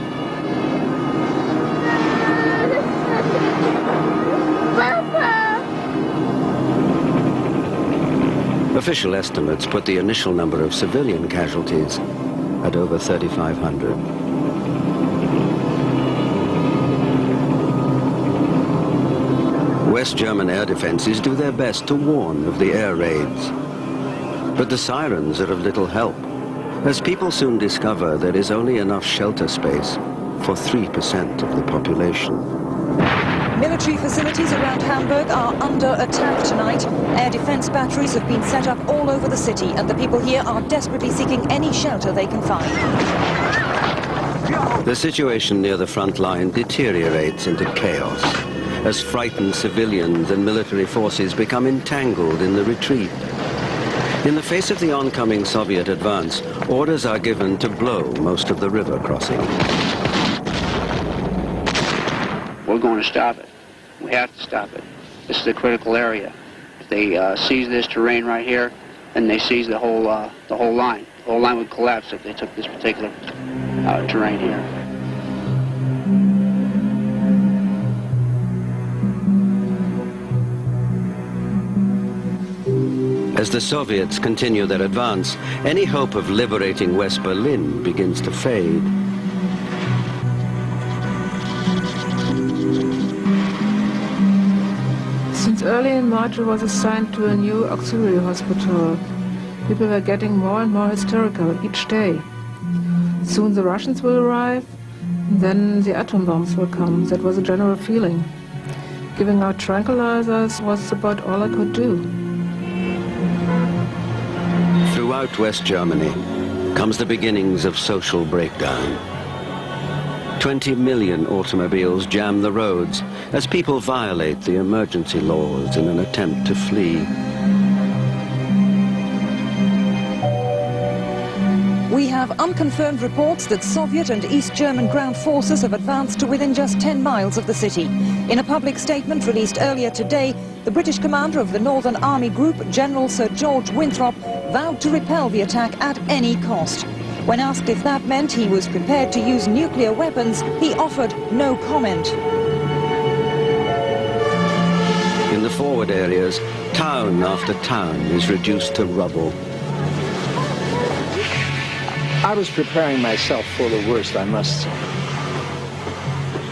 Official estimates put the initial number of civilian casualties at over 3,500. West German air defenses do their best to warn of the air raids. But the sirens are of little help, as people soon discover there is only enough shelter space for 3% of the population. Military facilities around Hamburg are under attack tonight. Air defense batteries have been set up all over the city, and the people here are desperately seeking any shelter they can find. The situation near the front line deteriorates into chaos as frightened civilians and military forces become entangled in the retreat. In the face of the oncoming Soviet advance, orders are given to blow most of the river crossing. We're going to stop it. We have to stop it. This is a critical area. If they seize this terrain right here, then they seize the whole line. The whole line would collapse if they took this particular terrain here. As the Soviets continue their advance, any hope of liberating West Berlin begins to fade. Since early in March, I was assigned to a new auxiliary hospital. People were getting more and more hysterical each day. Soon the Russians will arrive, then the atom bombs will come. That was a general feeling. Giving out tranquilizers was about all I could do. Throughout West Germany comes the beginnings of social breakdown. 20 million automobiles jam the roads as people violate the emergency laws in an attempt to flee. We have unconfirmed reports that Soviet and East German ground forces have advanced to within just 10 miles of the city. In a public statement released earlier today, the British commander of the Northern Army Group, General Sir George Winthrop, vowed to repel the attack at any cost. When asked if that meant he was prepared to use nuclear weapons, he offered no comment. In the forward areas, town after town is reduced to rubble. I was preparing myself for the worst, I must say.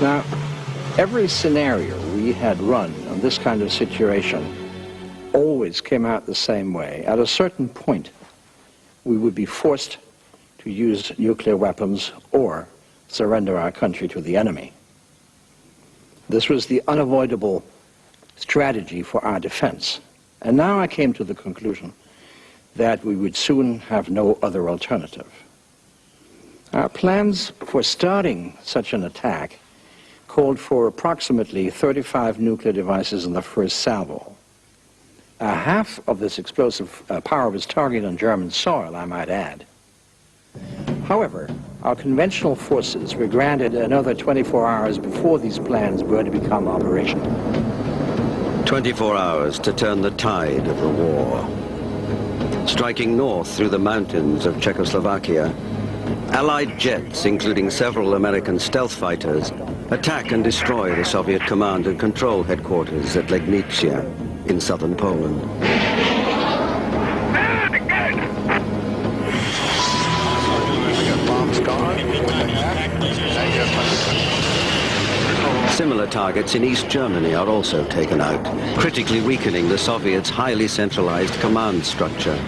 Now, every scenario we had run on this kind of situation always came out the same way. At a certain point, we would be forced to use nuclear weapons or surrender our country to the enemy. This was the unavoidable strategy for our defense. And now I came to the conclusion that we would soon have no other alternative. Our plans for starting such an attack called for approximately 35 nuclear devices in the first salvo. Half of this explosive power was targeted on German soil, I might add. However, our conventional forces were granted another 24 hours before these plans were to become operational. 24 hours to turn the tide of the war. Striking north through the mountains of Czechoslovakia, Allied jets, including several American stealth fighters, attack and destroy the Soviet command and control headquarters at Legnica. in southern Poland. Similar targets in East Germany are also taken out, critically weakening the Soviets' highly centralized command structure.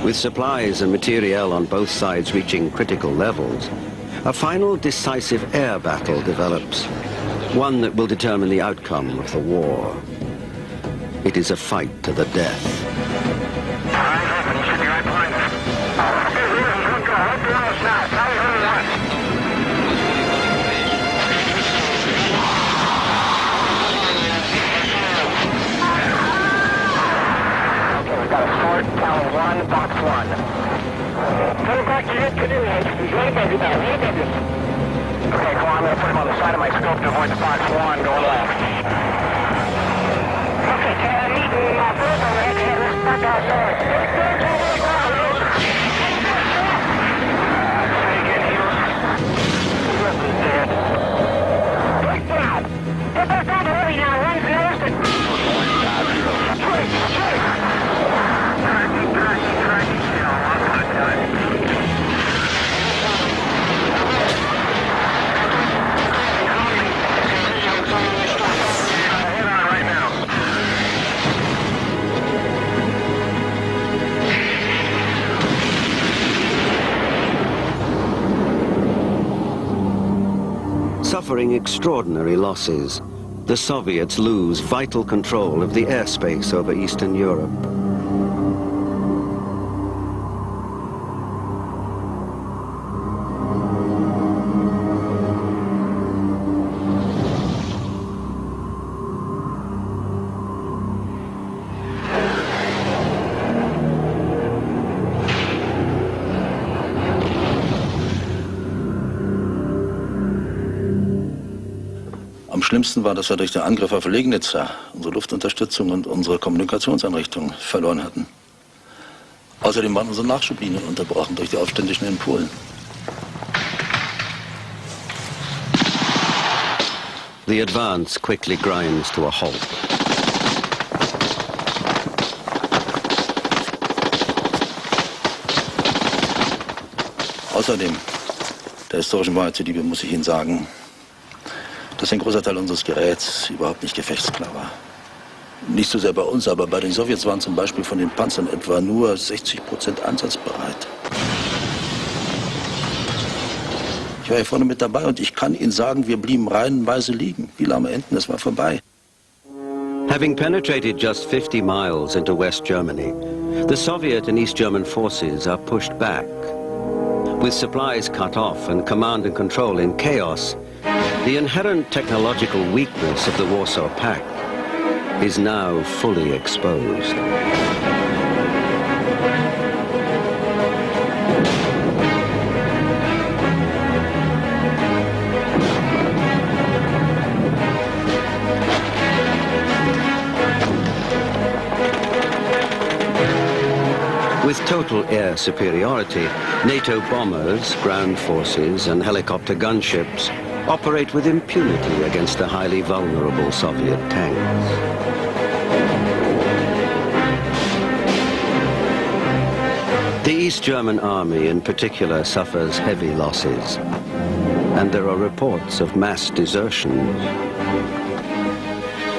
With supplies and materiel on both sides reaching critical levels, a final decisive air battle develops, one that will determine the outcome of the war. It is a fight to the death. Tower 1, box 1. Turn back to your canoe. He's right above you now, right above you. Okay, come on, I'm going to put him on the side of my scope to avoid the box 1 going left. Okay, I'm meeting my first overhead to hit this back out there. Get down! Get back down to heavy now, run realistic. Straight! Suffering extraordinary losses, the Soviets lose vital control of the airspace over Eastern Europe. Am schlimmsten war, dass wir durch den Angriff auf Legnica unsere Luftunterstützung und unsere Kommunikationseinrichtungen verloren hatten. Außerdem waren unsere Nachschublinien unterbrochen durch die Aufständischen in Polen. The advance quickly grinds to a halt. Außerdem, der historischen Wahrheit zuliebe, muss ich Ihnen sagen, dass ein großer Teil unseres Geräts überhaupt nicht gefechtsklar war. Nicht so sehr bei uns, aber bei den Sowjets waren zum Beispiel von den Panzern etwa nur 60% einsatzbereit. Ich war hier vorne mit dabei und ich kann Ihnen sagen, wir blieben reihenweise liegen, wie lahme Enten, es war vorbei. Having penetrated just 50 miles into West Germany, the Soviet and East German forces are pushed back. With supplies cut off and command and control in chaos, the inherent technological weakness of the Warsaw Pact is now fully exposed. With total air superiority, NATO bombers, ground forces and helicopter gunships operate with impunity against the highly vulnerable Soviet tanks. The East German army in particular suffers heavy losses, and there are reports of mass desertions.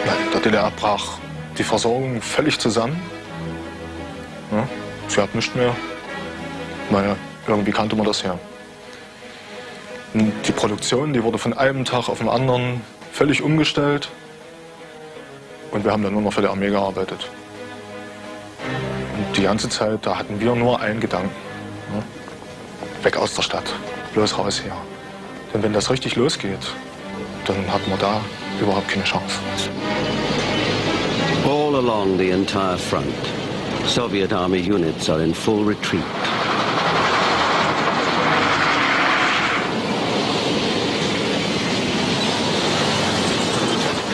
In der DDR brach die Versorgung völlig zusammen. Ja, sie hat nichts mehr. Naja, irgendwie kannte man das ja. Die Produktion, die wurde von einem Tag auf den anderen völlig umgestellt. Und wir haben dann nur noch für die Armee gearbeitet. Und die ganze Zeit, da hatten wir nur einen Gedanken. Ne? Weg aus der Stadt, bloß raus hier. Denn wenn das richtig losgeht, dann hat man da überhaupt keine Chance. All along the entire front, Soviet army units are in full retreat.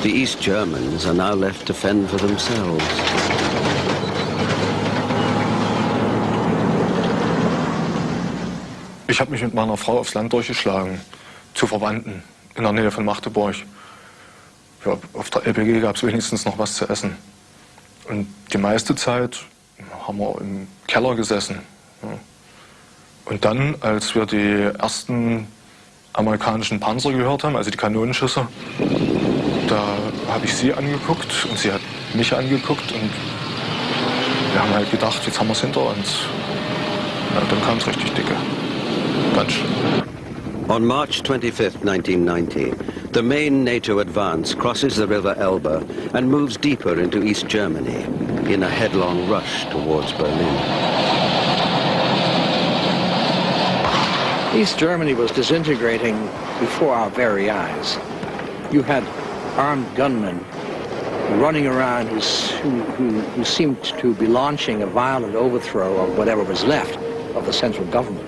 The East Germans are now left to fend for themselves. Ich habe mich mit meiner Frau aufs Land durchgeschlagen, zu Verwandten in der Nähe von Magdeburg. ja, auf der LPG gab es wenigstens noch was zu essen. Und die meiste Zeit haben wir im Keller gesessen. Ja. Und dann, als wir die ersten amerikanischen Panzer gehört haben, also die Kanonenschüsse, da habe ich sie angeguckt und sie hat mich angeguckt und wir haben halt gedacht, jetzt haben wir es hinter uns. Ja, dann kam es richtig dicke. Ganz schlimm. On March 25, 1990, the main NATO advance crosses the River Elbe and moves deeper into East Germany in a headlong rush towards Berlin. East Germany was disintegrating before our very eyes. You had armed gunmen running around who seemed to be launching a violent overthrow of whatever was left of the central government.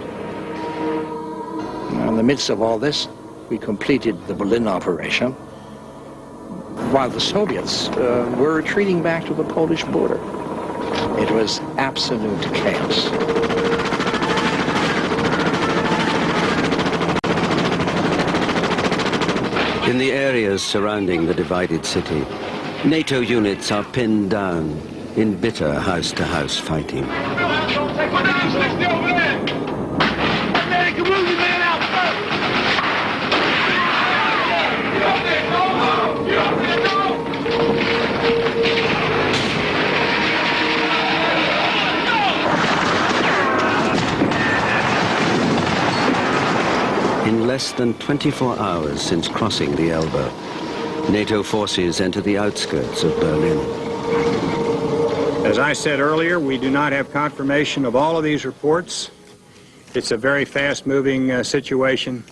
In the midst of all this, we completed the Berlin operation, while the Soviets were retreating back to the Polish border. It was absolute chaos. In the areas surrounding the divided city, NATO units are pinned down in bitter house-to-house fighting. In less than 24 hours since crossing the Elbe, NATO forces enter the outskirts of Berlin. As I said earlier, we do not have confirmation of all of these reports. It's a very fast-moving situation,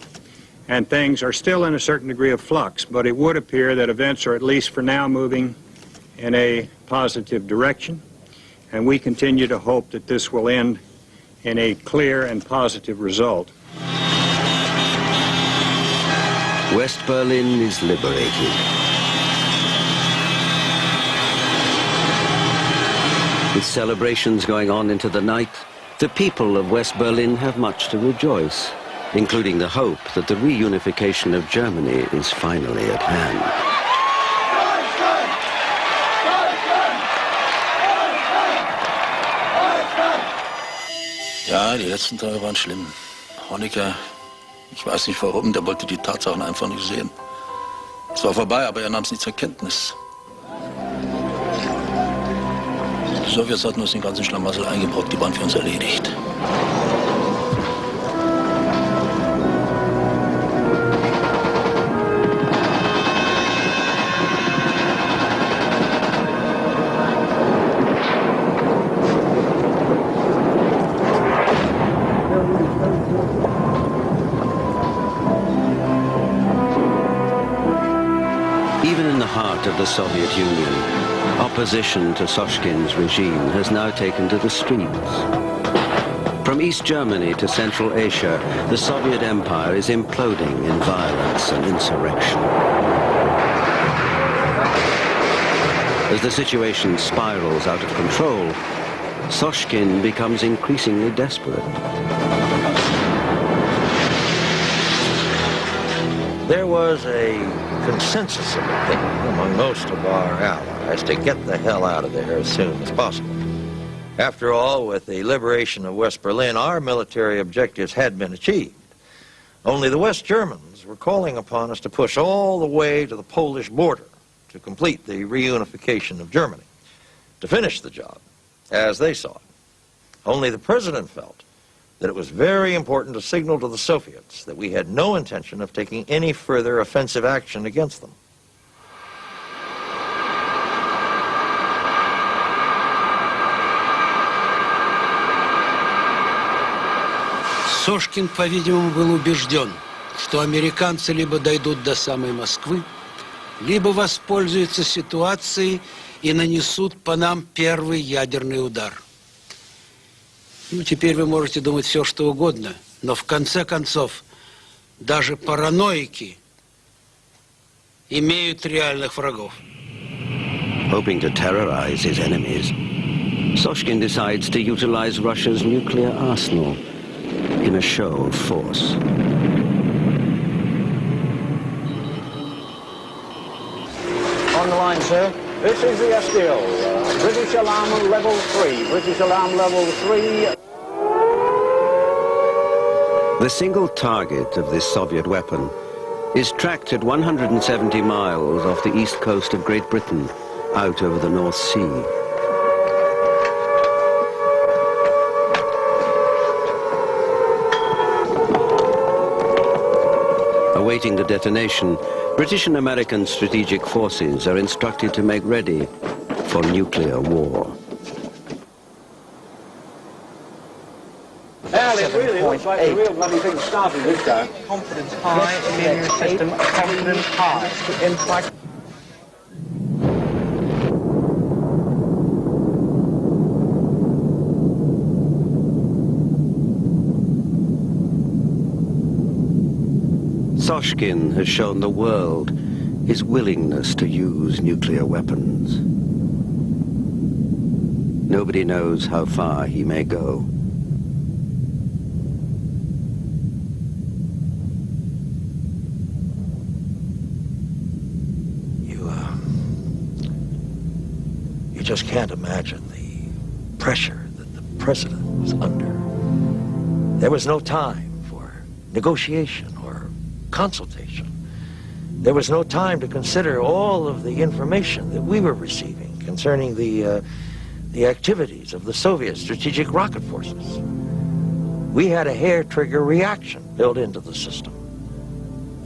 and things are still in a certain degree of flux, but it would appear that events are, at least for now, moving in a positive direction, and we continue to hope that this will end in a clear and positive result. West Berlin is liberated. With celebrations going on into the night, the people of West Berlin have much to rejoice, including the hope that the reunification of Germany is finally at hand. Ja, die letzten Tage waren schlimm. Honecker, ich weiß nicht warum, der wollte die Tatsachen einfach nicht sehen. Es war vorbei, aber er nahm es nicht zur Kenntnis. Die Sowjets hatten uns den ganzen Schlamassel eingebrockt, die waren für uns erledigt. Of the Soviet Union, opposition to Sochkin's regime has now taken to the streets. From East Germany to Central Asia, the Soviet Empire is imploding in violence and insurrection. As the situation spirals out of control, Sochkin becomes increasingly desperate. There was a consensus of opinion among most of our allies to get the hell out of there as soon as possible. After all, with the liberation of West Berlin, our military objectives had been achieved. Only the West Germans were calling upon us to push all the way to the Polish border to complete the reunification of Germany, to finish the job as they saw it. Only the President felt that it was very important to signal to the Soviets that we had no intention of taking any further offensive action against them. Сошкин, по-видимому, был убежден, что американцы либо дойдут до самой Москвы, либо воспользуются ситуацией и нанесут по нам первый ядерный удар. Ну, теперь вы можете думать все, что угодно, но в конце концов даже параноики имеют реальных врагов. Hoping to terrorize his enemies, Sochkin decides to utilize Russia's nuclear arsenal in a show of force. line, sir. This is the Estill. British alarm level 3. British alarm level 3. The single target of this Soviet weapon is tracked at 170 miles off the east coast of Great Britain, out over the North Sea. Awaiting the detonation, British and American strategic forces are instructed to make ready for nuclear war. Well, it really looks like a real bloody thing started this time. Confidence high in your system. Confidence high. In fact. Soshkin has shown the world his willingness to use nuclear weapons. Nobody knows how far he may go. You just can't imagine the pressure that the president was under. There was no time for negotiation or consultation. There was no time to consider all of the information that we were receiving concerning the activities of the Soviet strategic rocket forces. We had a hair-trigger reaction built into the system.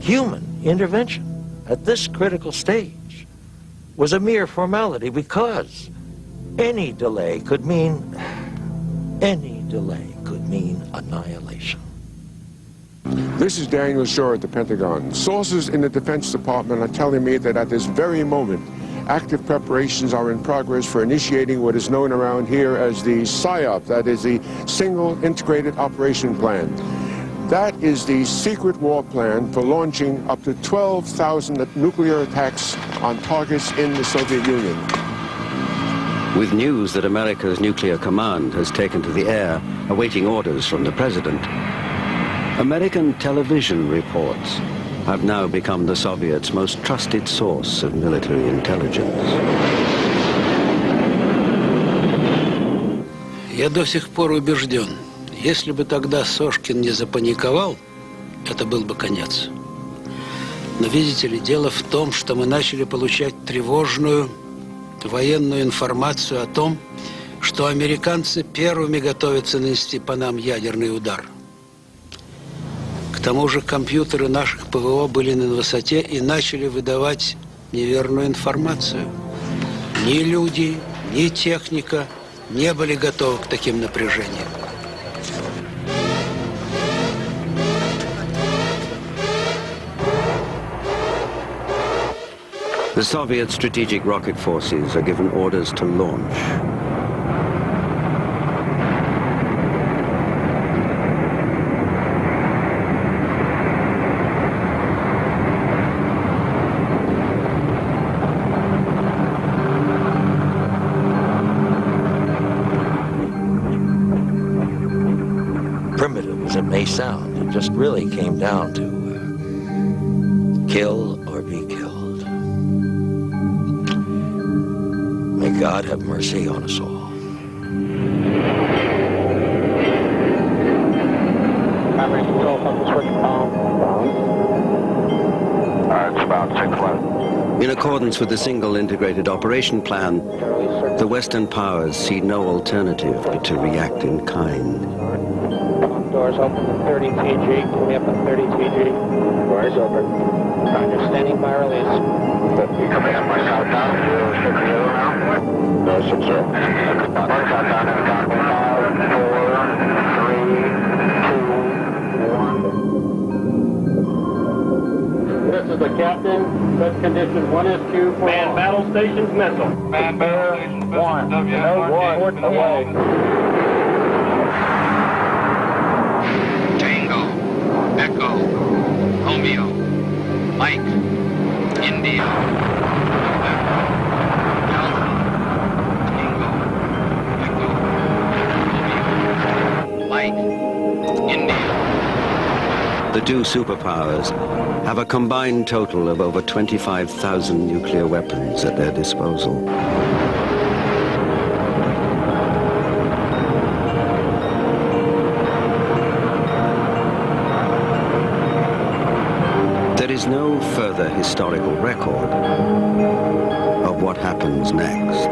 Human intervention at this critical stage was a mere formality because any delay could mean annihilation. This is Daniel Shore at the Pentagon. Sources in the Defense Department are telling me that at this very moment, active preparations are in progress for initiating what is known around here as the SIOP, that is the Single Integrated Operation Plan. That is the secret war plan for launching up to 12,000 nuclear attacks on targets in the Soviet Union. With news that America's nuclear command has taken to the air, awaiting orders from the president, American television reports have now become the Soviets' most trusted source of military intelligence. Я до сих пор убежден, если бы тогда Сошкин не запаниковал, это был бы конец. Но видите ли, дело в том, что мы начали получать тревожную военную информацию о том, что американцы первыми готовятся нанести по нам ядерный удар. К тому же компьютеры наших ПВО были на высоте и начали выдавать неверную информацию. Ни люди, ни техника не были готовы к таким напряжениям. The Soviet strategic rocket forces are given orders to launch. Primitive as it may sound, it just really came down to kill or be killed. May God have mercy on us all. In accordance with the single integrated operation plan, the Western powers see no alternative but to react in kind. Doors open to 30 TG. Can we up to 30 TG? Doors open. Roger. Standing by release. You coming up by southbound 060 now? 060. Southbound and contact 5, 4, 3, 2, 1. This is the captain. Set condition 1SQ for man battle stations missile. Man battle stations missile. 1. Port away. Echo, Romeo, Mike, India, Alpha, Tango, Echo, Romeo, Mike, India, The two superpowers have a combined total of over 25,000 nuclear weapons at their disposal. There is no further historical record of what happens next.